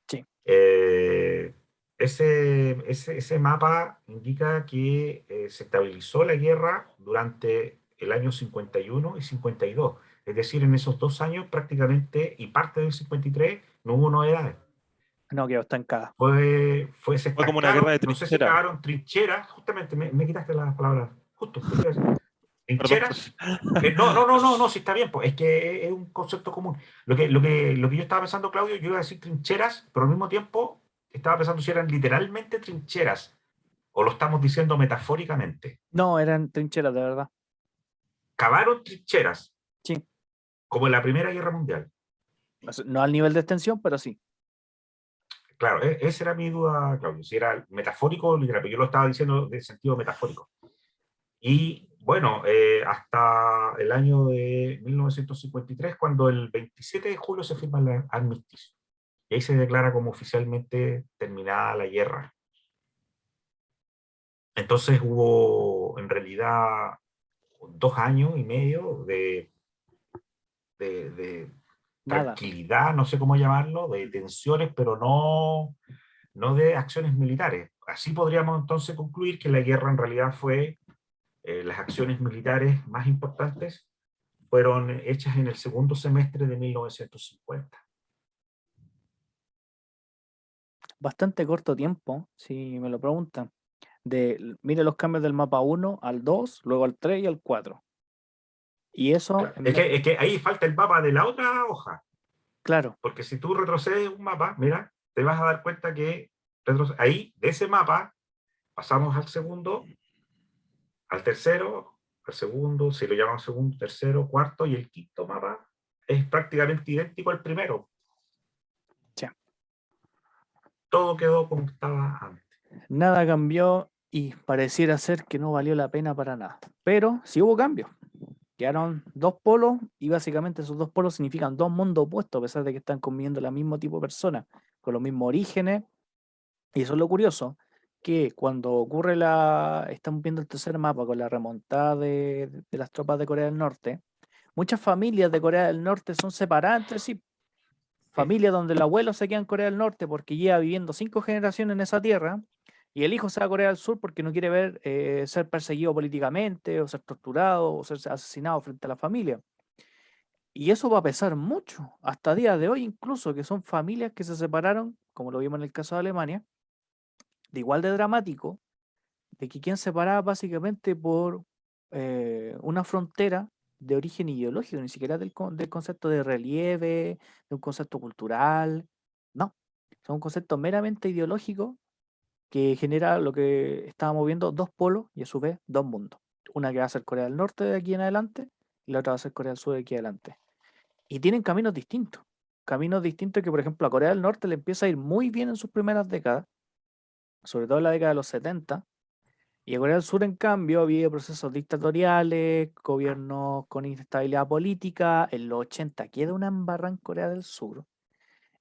Sí. Eh, ese mapa indica que se estabilizó la guerra durante el año 51 y 52. Es decir, en esos 2 años prácticamente, y parte del 53, no hubo novedades. No, quedó estancada. Se Fue como una guerra estancaron, de no sé si trinchera. cavaron trincheras, justamente me quitaste las palabras, justo, ¿qué te iba a decir? Perdón, Trincheras. profe. No, sí está bien, pues, es que es un concepto común. Lo que yo estaba pensando, Claudio, yo iba a decir trincheras, pero al mismo tiempo estaba pensando si eran literalmente trincheras o lo estamos diciendo metafóricamente. No, eran trincheras, de verdad. Cavaron trincheras, Sí. como en la Primera Guerra Mundial. No al nivel de extensión, pero sí. Claro, esa era mi duda, Claudio, si era metafórico o literal, pero yo lo estaba diciendo de sentido metafórico. Y bueno, hasta el año de 1953, cuando el 27 de julio se firma el armisticio. Y ahí se declara como oficialmente terminada la guerra. Entonces hubo en realidad 2 años y medio de Nada. tranquilidad, no sé cómo llamarlo, de tensiones, pero no de acciones militares. Así podríamos entonces concluir que la guerra en realidad fue, las acciones militares más importantes fueron hechas en el segundo semestre de 1950. Bastante corto tiempo, si me lo preguntan. Mire los cambios del mapa 1 al 2, luego al 3 y al 4. Y eso, Claro. Es que ahí falta el mapa de la otra hoja, claro, porque si tú retrocedes un mapa, mira, te vas a dar cuenta que ahí, de ese mapa, pasamos al segundo, al tercero, al segundo, si lo llamamos segundo, tercero, cuarto, y el quinto mapa es prácticamente idéntico al primero. sí. Todo quedó como estaba antes. Nada cambió y pareciera ser que no valió la pena para nada. Pero sí hubo cambios. Quedaron dos polos y básicamente esos dos polos significan dos mundos opuestos, a pesar de que están conviviendo el mismo tipo de personas, con los mismos orígenes. Y eso es lo curioso, que cuando ocurre estamos viendo el tercer mapa con la remontada de las tropas de Corea del Norte, muchas familias de Corea del Norte son separadas entre sí. Sí. Familia donde el abuelo se queda en Corea del Norte porque lleva viviendo 5 generaciones en esa tierra, y el hijo se va a Corea del Sur porque no quiere ver ser perseguido políticamente, o ser torturado, o ser asesinado frente a la familia. Y eso va a pesar mucho, hasta días de hoy incluso, que son familias que se separaron, como lo vimos en el caso de Alemania, de igual de dramático, de que quien separaba básicamente por una frontera de origen ideológico, ni siquiera del concepto de relieve, de un concepto cultural, no, es un concepto meramente ideológico que genera lo que estábamos viendo, dos polos y a su vez dos mundos. Una que va a ser Corea del Norte de aquí en adelante y la otra va a ser Corea del Sur de aquí en adelante. Y tienen caminos distintos que, por ejemplo, a Corea del Norte le empieza a ir muy bien en sus primeras décadas, sobre todo en la década de los 70, Y Corea del Sur, en cambio, vive procesos dictatoriales, gobiernos con inestabilidad política. En los 80 queda una embarrada en Corea del Sur.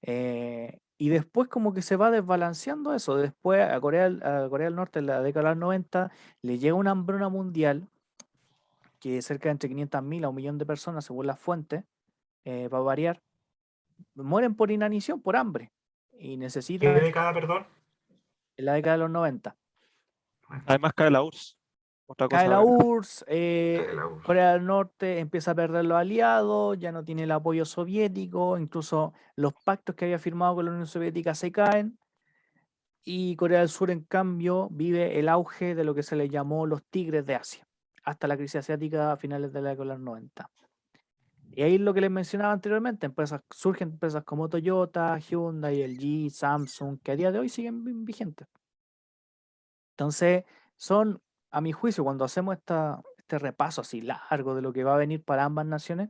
Y después como que se va desbalanceando eso. Después a Corea del Norte en la década de los 90 le llega una hambruna mundial que cerca de entre 500.000 a 1 millón de personas, según las fuentes, va a variar, mueren por inanición, por hambre. Y ¿Qué necesitan, década, perdón? en la década de los 90, Además cae la URSS, otra cae cosa la bacán. URSS, De la URSS. Corea del Norte empieza a perder los aliados, ya no tiene el apoyo soviético, incluso los pactos que había firmado con la Unión Soviética se caen, y Corea del Sur, en cambio, vive el auge de lo que se le llamó los tigres de Asia, hasta la crisis asiática a finales de la década de los 90. Y ahí es lo que les mencionaba anteriormente, surgen empresas como Toyota, Hyundai, LG, Samsung, que a día de hoy siguen vigentes. Entonces, son, a mi juicio, cuando hacemos este repaso así largo de lo que va a venir para ambas naciones,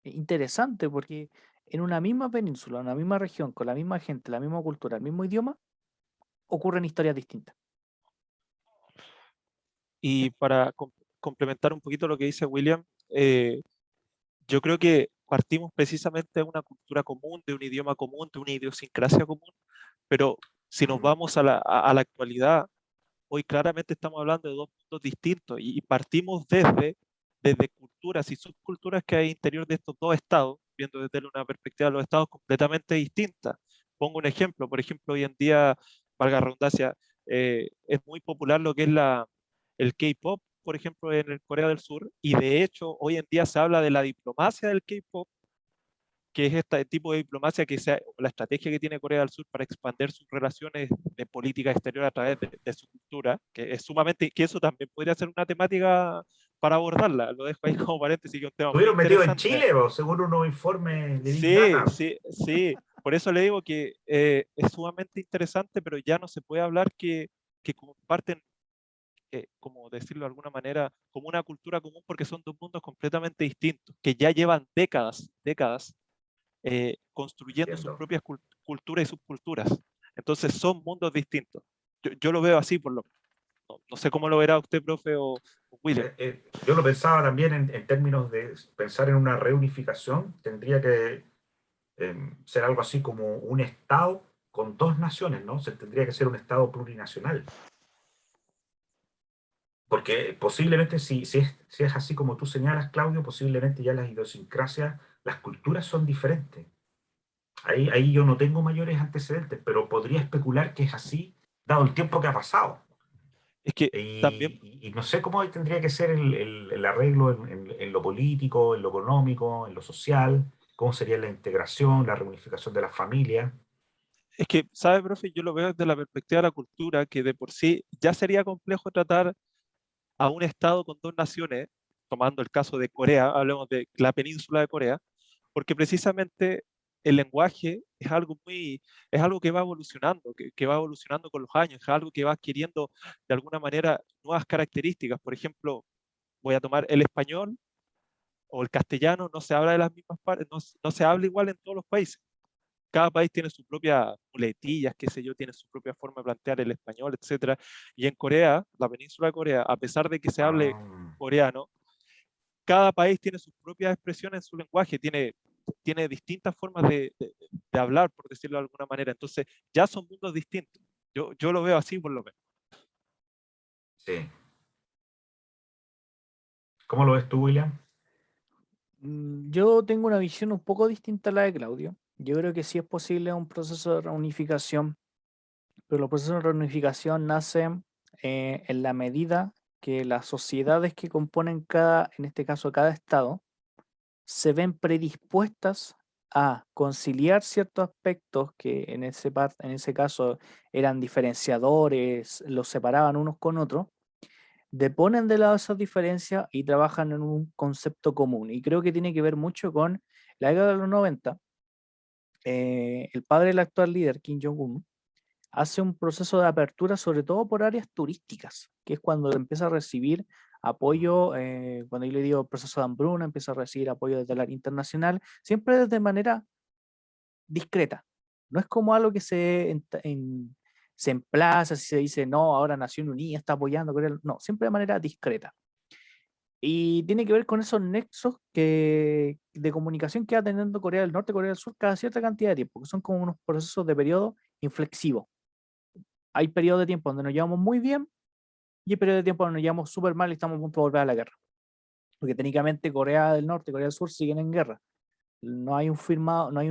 es interesante porque en una misma península, en una misma región, con la misma gente, la misma cultura, el mismo idioma, ocurren historias distintas. Y para complementar un poquito lo que dice William, yo creo que partimos precisamente de una cultura común, de un idioma común, de una idiosincrasia común, pero si nos vamos a la actualidad, hoy claramente estamos hablando de dos puntos distintos y partimos desde culturas y subculturas que hay interior de estos dos estados, viendo desde una perspectiva de los estados completamente distintas. Pongo un ejemplo, por ejemplo, hoy en día, valga la redundancia, es muy popular lo que es el K-pop, por ejemplo, en el Corea del Sur, y de hecho hoy en día se habla de la diplomacia del K-pop, que es este tipo de diplomacia la estrategia que tiene Corea del Sur para expandir sus relaciones de política exterior a través de su cultura, que es sumamente, que eso también podría ser una temática para abordarla, lo dejo ahí como paréntesis, que es un tema muy Estuvieron metidos en interesante. Chile, según unos informes de Big Sí, Data. sí, sí, por eso le digo que es sumamente interesante, pero ya no se puede hablar que comparten, como decirlo de alguna manera, como una cultura común, porque son dos mundos completamente distintos, que ya llevan décadas construyendo sus Entiendo. propias culturas y subculturas. Entonces son mundos distintos. Yo lo veo así, por lo no sé cómo lo verá usted, profe, o William. Yo lo pensaba también en términos de pensar en una reunificación. Tendría que ser algo así como un Estado con dos naciones, ¿no? Se tendría que ser un Estado plurinacional. Porque posiblemente, si es así como tú señalas, Claudio, posiblemente ya las idiosincrasias, las culturas son diferentes. Ahí yo no tengo mayores antecedentes, pero podría especular que es así, dado el tiempo que ha pasado. Es que también, Y no sé cómo tendría que ser el arreglo en lo político, en lo económico, en lo social, cómo sería la integración, la reunificación de las familias. es que, ¿sabe, profe? Yo lo veo desde la perspectiva de la cultura, que de por sí ya sería complejo tratar a un Estado con dos naciones, tomando el caso de Corea, hablemos de la península de Corea, porque precisamente el lenguaje es algo que va evolucionando, que va evolucionando con los años, es algo que va adquiriendo de alguna manera nuevas características. Por ejemplo, voy a tomar el español o el castellano, no se habla de las mismas partes, no se habla igual en todos los países. Cada país tiene sus propias muletillas, qué sé yo, tiene su propia forma de plantear el español, etcétera. Y en Corea, la península de Corea, a pesar de que se hable Ah, coreano, cada país tiene sus propias expresiones en su lenguaje, tiene distintas formas de hablar, por decirlo de alguna manera. Entonces, ya son mundos distintos. Yo lo veo así, por lo menos. sí. ¿Cómo lo ves tú, William? Yo tengo una visión un poco distinta a la de Claudio. Yo creo que sí es posible un proceso de reunificación, pero los procesos de reunificación nacen en la medida que las sociedades que componen en este caso, cada estado, se ven predispuestas a conciliar ciertos aspectos que en ese caso eran diferenciadores, los separaban unos con otros, deponen de lado esas diferencias y trabajan en un concepto común. Y creo que tiene que ver mucho con la década de los 90. El padre del actual líder, Kim Jong-un, hace un proceso de apertura sobre todo por áreas turísticas, que es cuando empieza a recibir apoyo, cuando yo le digo proceso de hambruna, empieza a recibir apoyo desde el área internacional, siempre de manera discreta. No es como algo que se emplaza, si se dice, no, ahora Nación Unida está apoyando a Corea del Norte. No, siempre de manera discreta. Y tiene que ver con esos nexos de comunicación que va teniendo Corea del Norte y Corea del Sur cada cierta cantidad de tiempo, que son como unos procesos de periodo inflexivos. Hay periodos de tiempo donde nos llevamos muy bien y hay periodos de tiempo donde nos llevamos súper mal y estamos a punto de volver a la guerra. Porque técnicamente Corea del Norte y Corea del Sur siguen en guerra. No hay un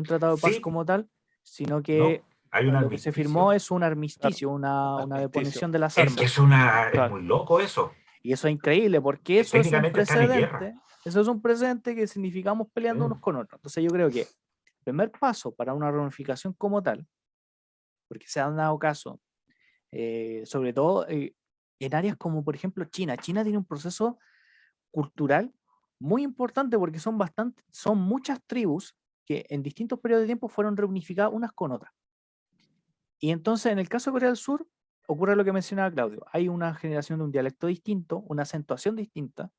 tratado de paz Sí, como tal, sino que no, hay un lo que se firmó armisticio. es un armisticio, una Armisticio. deposición de las Es que armas. es Claro. muy loco eso. Y eso es increíble, porque eso es un Técnicamente están en guerra. precedente. Eso es un precedente que significamos peleando unos con otros. Entonces yo creo que el primer paso para una reunificación como tal, porque se han dado casos, sobre todo en áreas como por ejemplo China. China tiene un proceso cultural muy importante porque son muchas tribus que en distintos periodos de tiempo fueron reunificadas unas con otras. Y entonces en el caso de Corea del Sur ocurre lo que mencionaba Claudio. Hay una generación de un dialecto distinto, una acentuación distinta.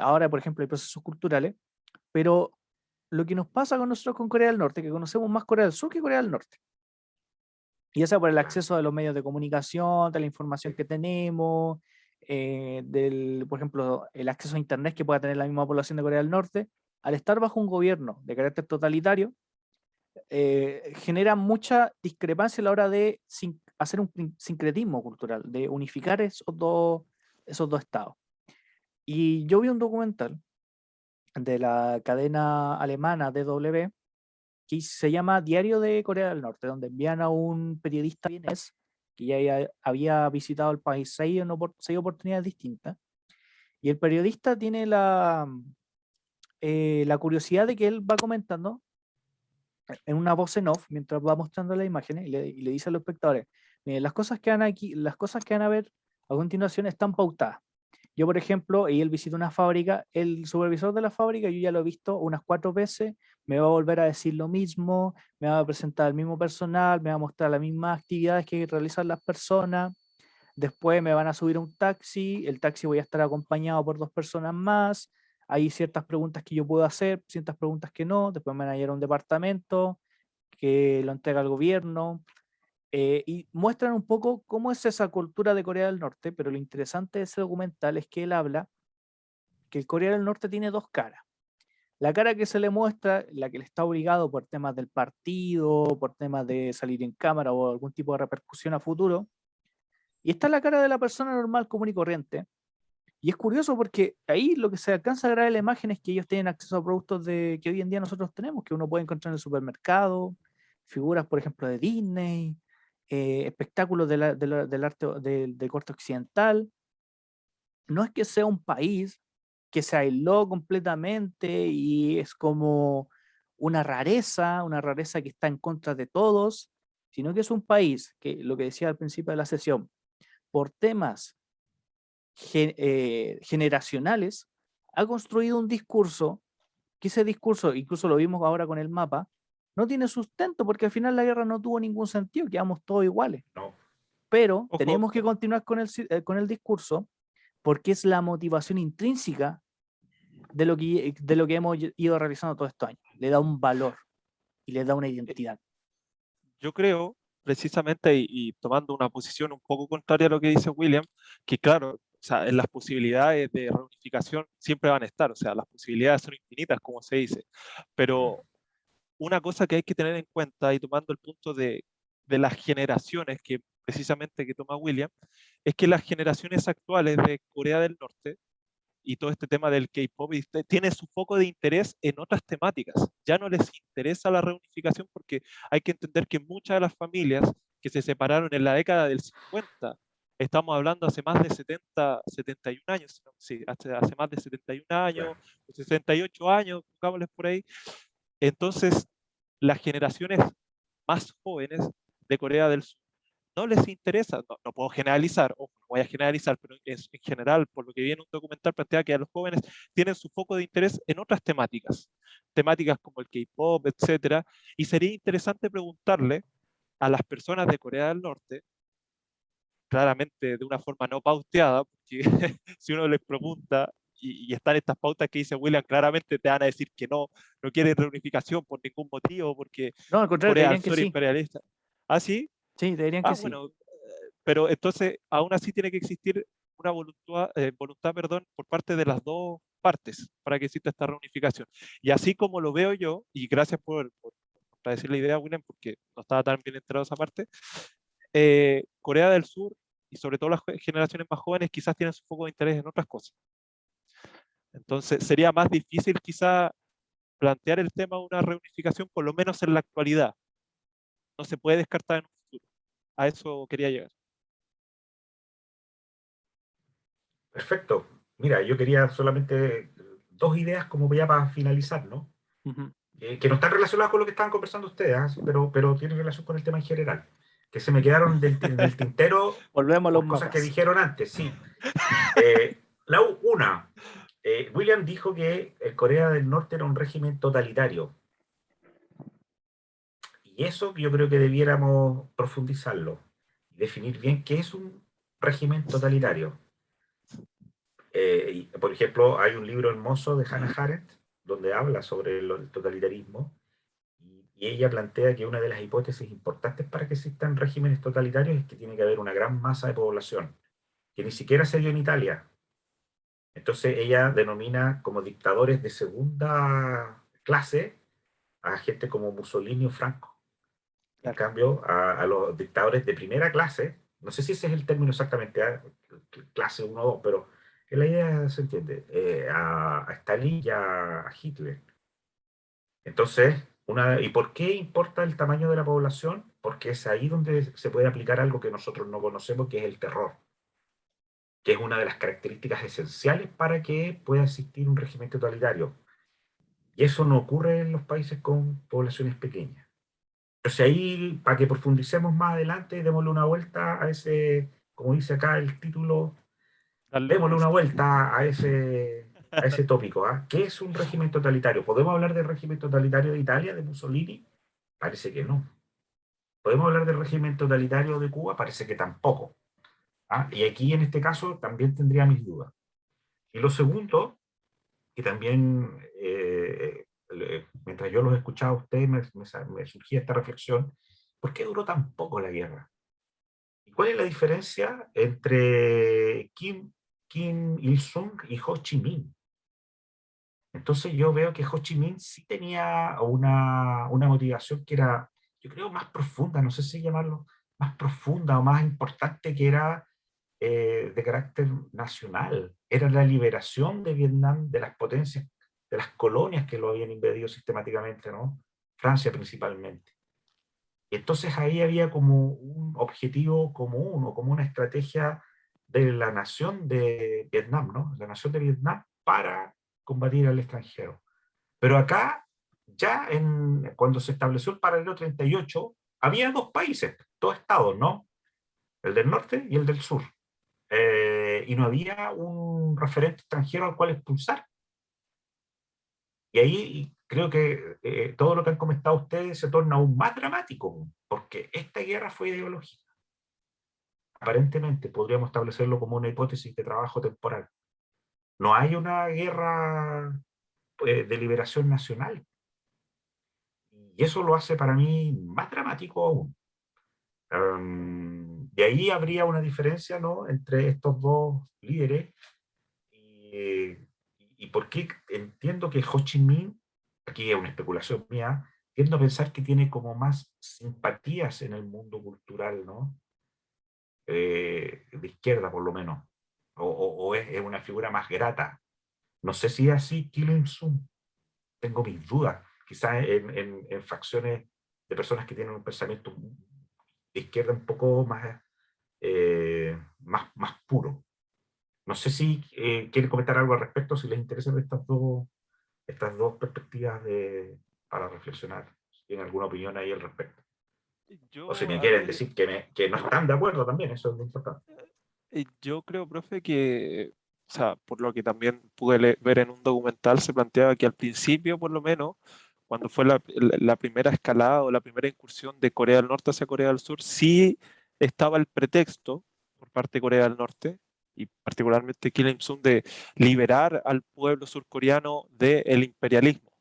Ahora, por ejemplo, hay procesos culturales, pero lo que nos pasa con nosotros con Corea del Norte, que conocemos más Corea del Sur que Corea del Norte. Y esa por el acceso a los medios de comunicación, de la información que tenemos, por ejemplo, el acceso a Internet que pueda tener la misma población de Corea del Norte, al estar bajo un gobierno de carácter totalitario, genera mucha discrepancia a la hora de hacer un sincretismo cultural, de unificar esos dos estados. Y yo vi un documental de la cadena alemana DW que se llama Diario de Corea del Norte, donde envían a un periodista vienés que ya había visitado el país seis oportunidades distintas. Y el periodista tiene la curiosidad de que él va comentando en una voz en off mientras va mostrando las imágenes y le dice a los espectadores: miren, las cosas que van a ver a continuación están pautadas. Yo, por ejemplo, y él visita una fábrica, el supervisor de la fábrica, yo ya lo he visto unas 4 veces, me va a volver a decir lo mismo, me va a presentar el mismo personal, me va a mostrar las mismas actividades que realizan las personas, después me van a subir a un taxi, el taxi voy a estar acompañado por 2 personas más, hay ciertas preguntas que yo puedo hacer, ciertas preguntas que no, después me van a ir a un departamento que lo entrega el gobierno, y muestran un poco cómo es esa cultura de Corea del Norte, pero lo interesante de ese documental es que él habla que el Corea del Norte tiene 2 caras. La cara que se le muestra, la que le está obligado por temas del partido, por temas de salir en cámara o algún tipo de repercusión a futuro, y está la cara de la persona normal, común y corriente. Y es curioso porque ahí lo que se alcanza a grabar en la imagen es que ellos tienen acceso a productos que hoy en día nosotros tenemos, que uno puede encontrar en el supermercado, figuras, por ejemplo, de Disney, espectáculos del arte del corte occidental. No es que sea un país que se aisló completamente y es como una rareza que está en contra de todos, sino que es un país que, lo que decía al principio de la sesión, por temas generacionales, ha construido un discurso, que ese discurso, incluso lo vimos ahora con el mapa, no tiene sustento porque al final la guerra no tuvo ningún sentido, quedamos todos iguales. No. Pero Ojo, tenemos que continuar con el discurso porque es la motivación intrínseca de lo que hemos ido realizando todos estos años. Le da un valor y le da una identidad. yo creo, precisamente, y tomando una posición un poco contraria a lo que dice William, que claro, o sea, en las posibilidades de reunificación siempre van a estar, o sea, las posibilidades son infinitas, como se dice, pero una cosa que hay que tener en cuenta, y tomando el punto de las generaciones que precisamente que toma William, es que las generaciones actuales de Corea del Norte y todo este tema del K-pop tiene su foco de interés en otras temáticas. Ya no les interesa la reunificación porque hay que entender que muchas de las familias que se separaron en la década del 50, estamos hablando hace más de 71 años, sí, hace más de 71 años, 68 años, pongámosles por ahí. Entonces, las generaciones más jóvenes de Corea del Sur no les interesa, no puedo generalizar, ojo, no voy a generalizar, pero es, en general, por lo que viene un documental, plantea que a los jóvenes tienen su foco de interés en otras temáticas como el K-pop, etcétera, y sería interesante preguntarle a las personas de Corea del Norte, claramente de una forma no pauteada, porque si uno les pregunta y están estas pautas que dice William, claramente te van a decir que no quieren reunificación por ningún motivo, porque No, al contrario, te Corea del dirían que Sur es sí. imperialista. ¿Ah, sí? Sí, deberían que sí. Bueno, pero entonces aún así tiene que existir una voluntad, perdón, por parte de las dos partes para que exista esta reunificación. Y así como lo veo yo, y gracias por decir la idea, William, porque no estaba tan bien enterado de esa parte, Corea del Sur, y sobre todo las generaciones más jóvenes, quizás tienen su foco de interés en otras cosas. Entonces sería más difícil quizá plantear el tema de una reunificación, por lo menos en la actualidad. No se puede descartar en un futuro. A eso quería llegar. Perfecto. Mira, yo quería solamente dos ideas como ya para finalizar, ¿no? Ujú. Que no están relacionadas con lo que estaban conversando ustedes, ¿ah? Sí, pero tienen relación con el tema en general, que se me quedaron del tintero Volvemos a los por cosas que mapas. dijeron antes, sí. Una, William dijo que Corea del Norte era un régimen totalitario, y eso yo creo que debiéramos profundizarlo, definir bien qué es un régimen totalitario. Por ejemplo, hay un libro hermoso de Hannah Arendt donde habla sobre el totalitarismo, y ella plantea que una de las hipótesis importantes para que existan regímenes totalitarios es que tiene que haber una gran masa de población, que ni siquiera se dio en Italia. Entonces ella denomina como dictadores de segunda clase a gente como Mussolini o Franco. En Claro. cambio, a los dictadores de primera clase, no sé si ese es el término exactamente, clase 1 o 2, pero la idea se entiende, a Stalin y a Hitler. Entonces, ¿y por qué importa el tamaño de la población? Porque es ahí donde se puede aplicar algo que nosotros no conocemos, que es el terror, que es una de las características esenciales para que pueda existir un régimen totalitario. Y eso no ocurre en los países con poblaciones pequeñas. Entonces ahí, para que profundicemos más adelante, démosle una vuelta a ese, como dice acá el título, Darle una démosle una vuelta. vuelta a ese tópico. ¿Ah? ¿Qué es un régimen totalitario? ¿Podemos hablar del régimen totalitario de Italia, de Mussolini? Parece que no. ¿Podemos hablar del régimen totalitario de Cuba? Parece que tampoco. ¿Ah? Y aquí, en este caso, también tendría mis dudas. Y lo segundo, que también, mientras yo los escuchaba a ustedes, me surgía esta reflexión: ¿por qué duró tan poco la guerra? ¿Y cuál es la diferencia entre Kim Il-sung y Ho Chi Minh? Entonces yo veo que Ho Chi Minh sí tenía una motivación que era, yo creo, más profunda, no sé si llamarlo más profunda o más importante, que era de carácter nacional. Era la liberación de Vietnam de las potencias, de las colonias que lo habían invadido sistemáticamente, ¿no? Francia principalmente. Y entonces ahí había como un objetivo común o como una estrategia de la nación de Vietnam, ¿no? La nación de Vietnam para combatir al extranjero. Pero acá, cuando se estableció el paralelo 38, había dos países, dos estados, ¿no? El del norte y el del sur. Y no había un referente extranjero al cual expulsar. Y ahí creo que todo lo que han comentado ustedes se torna aún más dramático, porque esta guerra fue ideológica. Aparentemente podríamos establecerlo como una hipótesis de trabajo temporal. No hay una guerra de liberación nacional. Y eso lo hace para mí más dramático aún. De ahí habría una diferencia, ¿no?, entre estos dos líderes. Y por qué entiendo que Ho Chi Minh, aquí es una especulación mía, tiendo a pensar que tiene como más simpatías en el mundo cultural, ¿no? De izquierda por lo menos, o es una figura más grata. No sé si es así Kim Il-sung, tengo mis dudas, quizás en facciones de personas que tienen un pensamiento de izquierda un poco más puro. No sé si quieren comentar algo al respecto, si les interesan estas dos perspectivas para reflexionar, si tienen alguna opinión ahí al respecto. O si Yo, me a quieren ver, decir que no están de acuerdo también, eso es lo importante. yo creo, profe, que, o sea, por lo que también pude ver en un documental, se planteaba que al principio, por lo menos, cuando fue la primera escalada o la primera incursión de Corea del Norte hacia Corea del Sur, sí estaba el pretexto por parte de Corea del Norte, y particularmente Kim Il-sung, de liberar al pueblo surcoreano del imperialismo.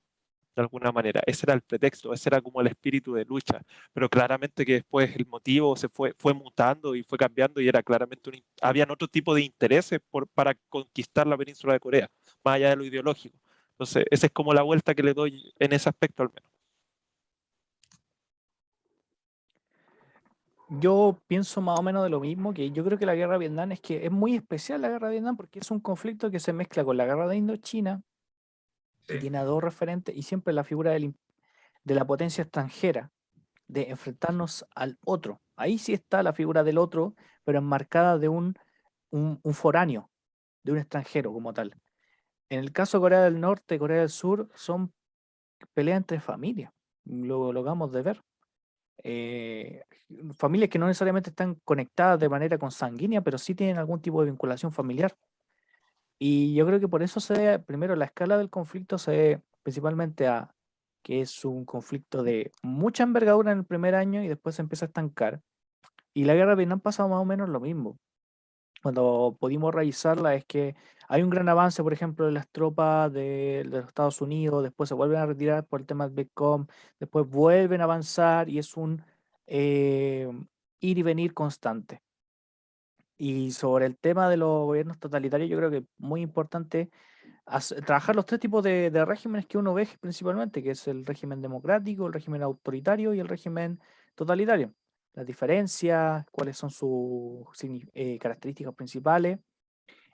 de alguna manera. Ese era el pretexto, ese era como el espíritu de lucha, pero claramente que después el motivo fue mutando y fue cambiando y era claramente, habían otro tipo de intereses para conquistar la península de Corea, más allá de lo ideológico. Entonces, esa es como la vuelta que le doy en ese aspecto al menos. Yo pienso más o menos de lo mismo, que yo creo que la guerra de Vietnam es muy especial la guerra de Vietnam porque es un conflicto que se mezcla con la guerra de Indochina, que Sí. tiene a dos referentes y siempre la figura de la potencia extranjera, de enfrentarnos al otro. Ahí sí está la figura del otro, pero enmarcada de un foráneo, de un extranjero como tal. En el caso de Corea del Norte, Corea del Sur, son peleas entre familias, lo acabamos de ver. eh, Familias que no necesariamente están conectadas de manera consanguínea, pero sí tienen algún tipo de vinculación familiar. Y yo creo que por eso primero, la escala del conflicto se ve principalmente a que es un conflicto de mucha envergadura en el primer año y después se empieza a estancar. Y la guerra de Vietnam pasa más o menos lo mismo. Cuando pudimos revisarla es que hay un gran avance, por ejemplo, de las tropas de los Estados Unidos, después se vuelven a retirar por el tema del Vietcong, después vuelven a avanzar y es un eh, ir y venir constante. Y sobre el tema de los gobiernos totalitarios, yo creo que es muy importante trabajar los tres tipos de regímenes que uno ve principalmente, que es el régimen democrático, el régimen autoritario y el régimen totalitario. Las diferencias, cuáles son sus características principales.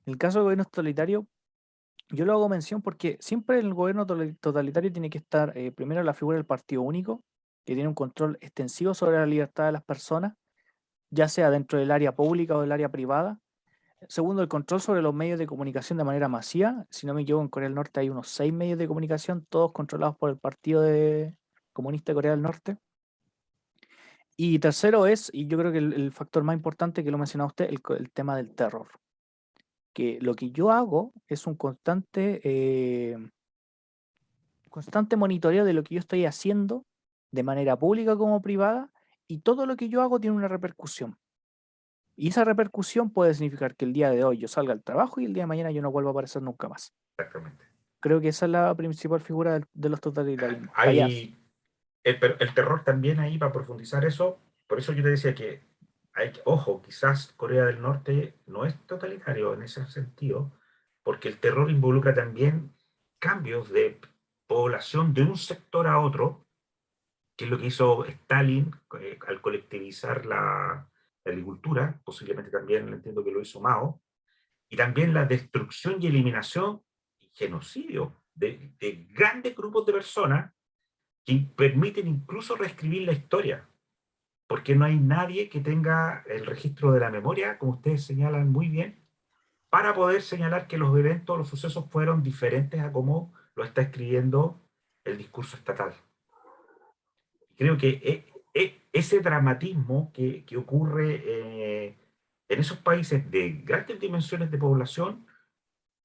En el caso del gobierno totalitario, yo lo hago mención porque siempre el gobierno totalitario tiene que estar primero la figura del partido único, que tiene un control extensivo sobre la libertad de las personas, ya sea dentro del área pública o del área privada. Segundo, el control sobre los medios de comunicación de manera masiva. Si no me equivoco, en Corea del Norte hay unos 6 medios de comunicación, todos controlados por el Comunista de Corea del Norte. Y tercero es, y yo creo que el factor más importante que lo mencionaba usted, el tema del terror. Que lo que yo hago es un constante monitoreo de lo que yo estoy haciendo de manera pública como privada, y todo lo que yo hago tiene una repercusión. Y esa repercusión puede significar que el día de hoy yo salga al trabajo y el día de mañana yo no vuelva a aparecer nunca más. Exactamente. Creo que esa es la principal figura de los totalitarismos. Callarse. Hay el terror también ahí, para profundizar eso, por eso yo te decía que ojo, quizás Corea del Norte no es totalitario en ese sentido, porque el terror involucra también cambios de población de un sector a otro, que es lo que hizo Stalin al colectivizar la agricultura, posiblemente también entiendo que lo hizo Mao, y también la destrucción y eliminación y genocidio de grandes grupos de personas que permiten incluso reescribir la historia, porque no hay nadie que tenga el registro de la memoria, como ustedes señalan muy bien, para poder señalar que los eventos, los sucesos fueron diferentes a como lo está escribiendo el discurso estatal. Creo que ese dramatismo que ocurre en esos países de grandes dimensiones de población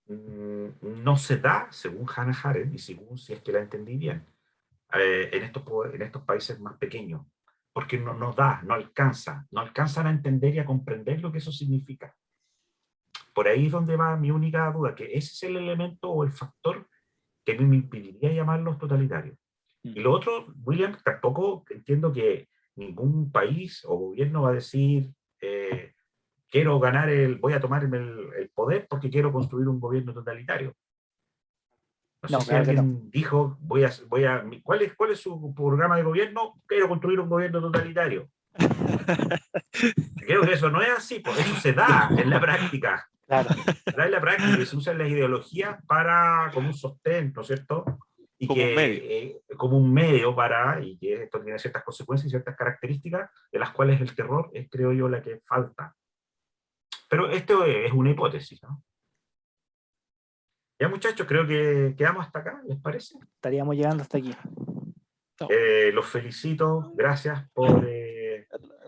no se da, según Hannah Arendt, y según si es que la entendí bien, en estos países más pequeños, porque no alcanzan a entender y a comprender lo que eso significa. Por ahí es donde va mi única duda, que ese es el elemento o el factor que a mí me impediría llamarlos totalitarios. Y lo otro, William, tampoco entiendo que ningún país o gobierno va a decir quiero voy a tomar el poder porque quiero construir un gobierno totalitario. No sé No, si claro que no. alguien dijo, ¿cuál es su programa de gobierno? Quiero construir un gobierno totalitario. Creo que eso no es así, pues eso se da en la práctica. Claro. Se da en la práctica y se usan las ideologías como un sostén, ¿no es cierto? Y Como un medio. que como un medio y que esto tiene ciertas consecuencias y ciertas características, de las cuales el terror es, creo yo, la que falta. Pero esto es una hipótesis, ¿no? Ya, muchachos, creo que quedamos hasta acá, ¿les parece? Estaríamos llegando hasta aquí. No, Los felicito, gracias por...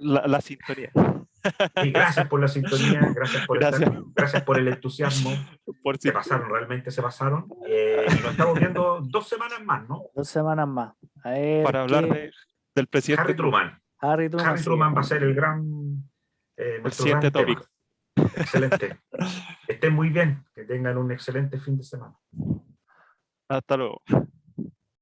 la sintonía. y gracias por la sintonía, gracias por Gracias. gracias por el entusiasmo. Por Se pasaron, realmente se pasaron. Y nos estamos viendo 2 semanas más, ¿no? 2 semanas más. A ver para hablar del presidente Harry Truman. Harry Truman Harry sigue. Truman va a ser el nuestro siguiente gran tema. tópico. Excelente. Estén muy bien, que tengan un excelente fin de semana. Hasta luego.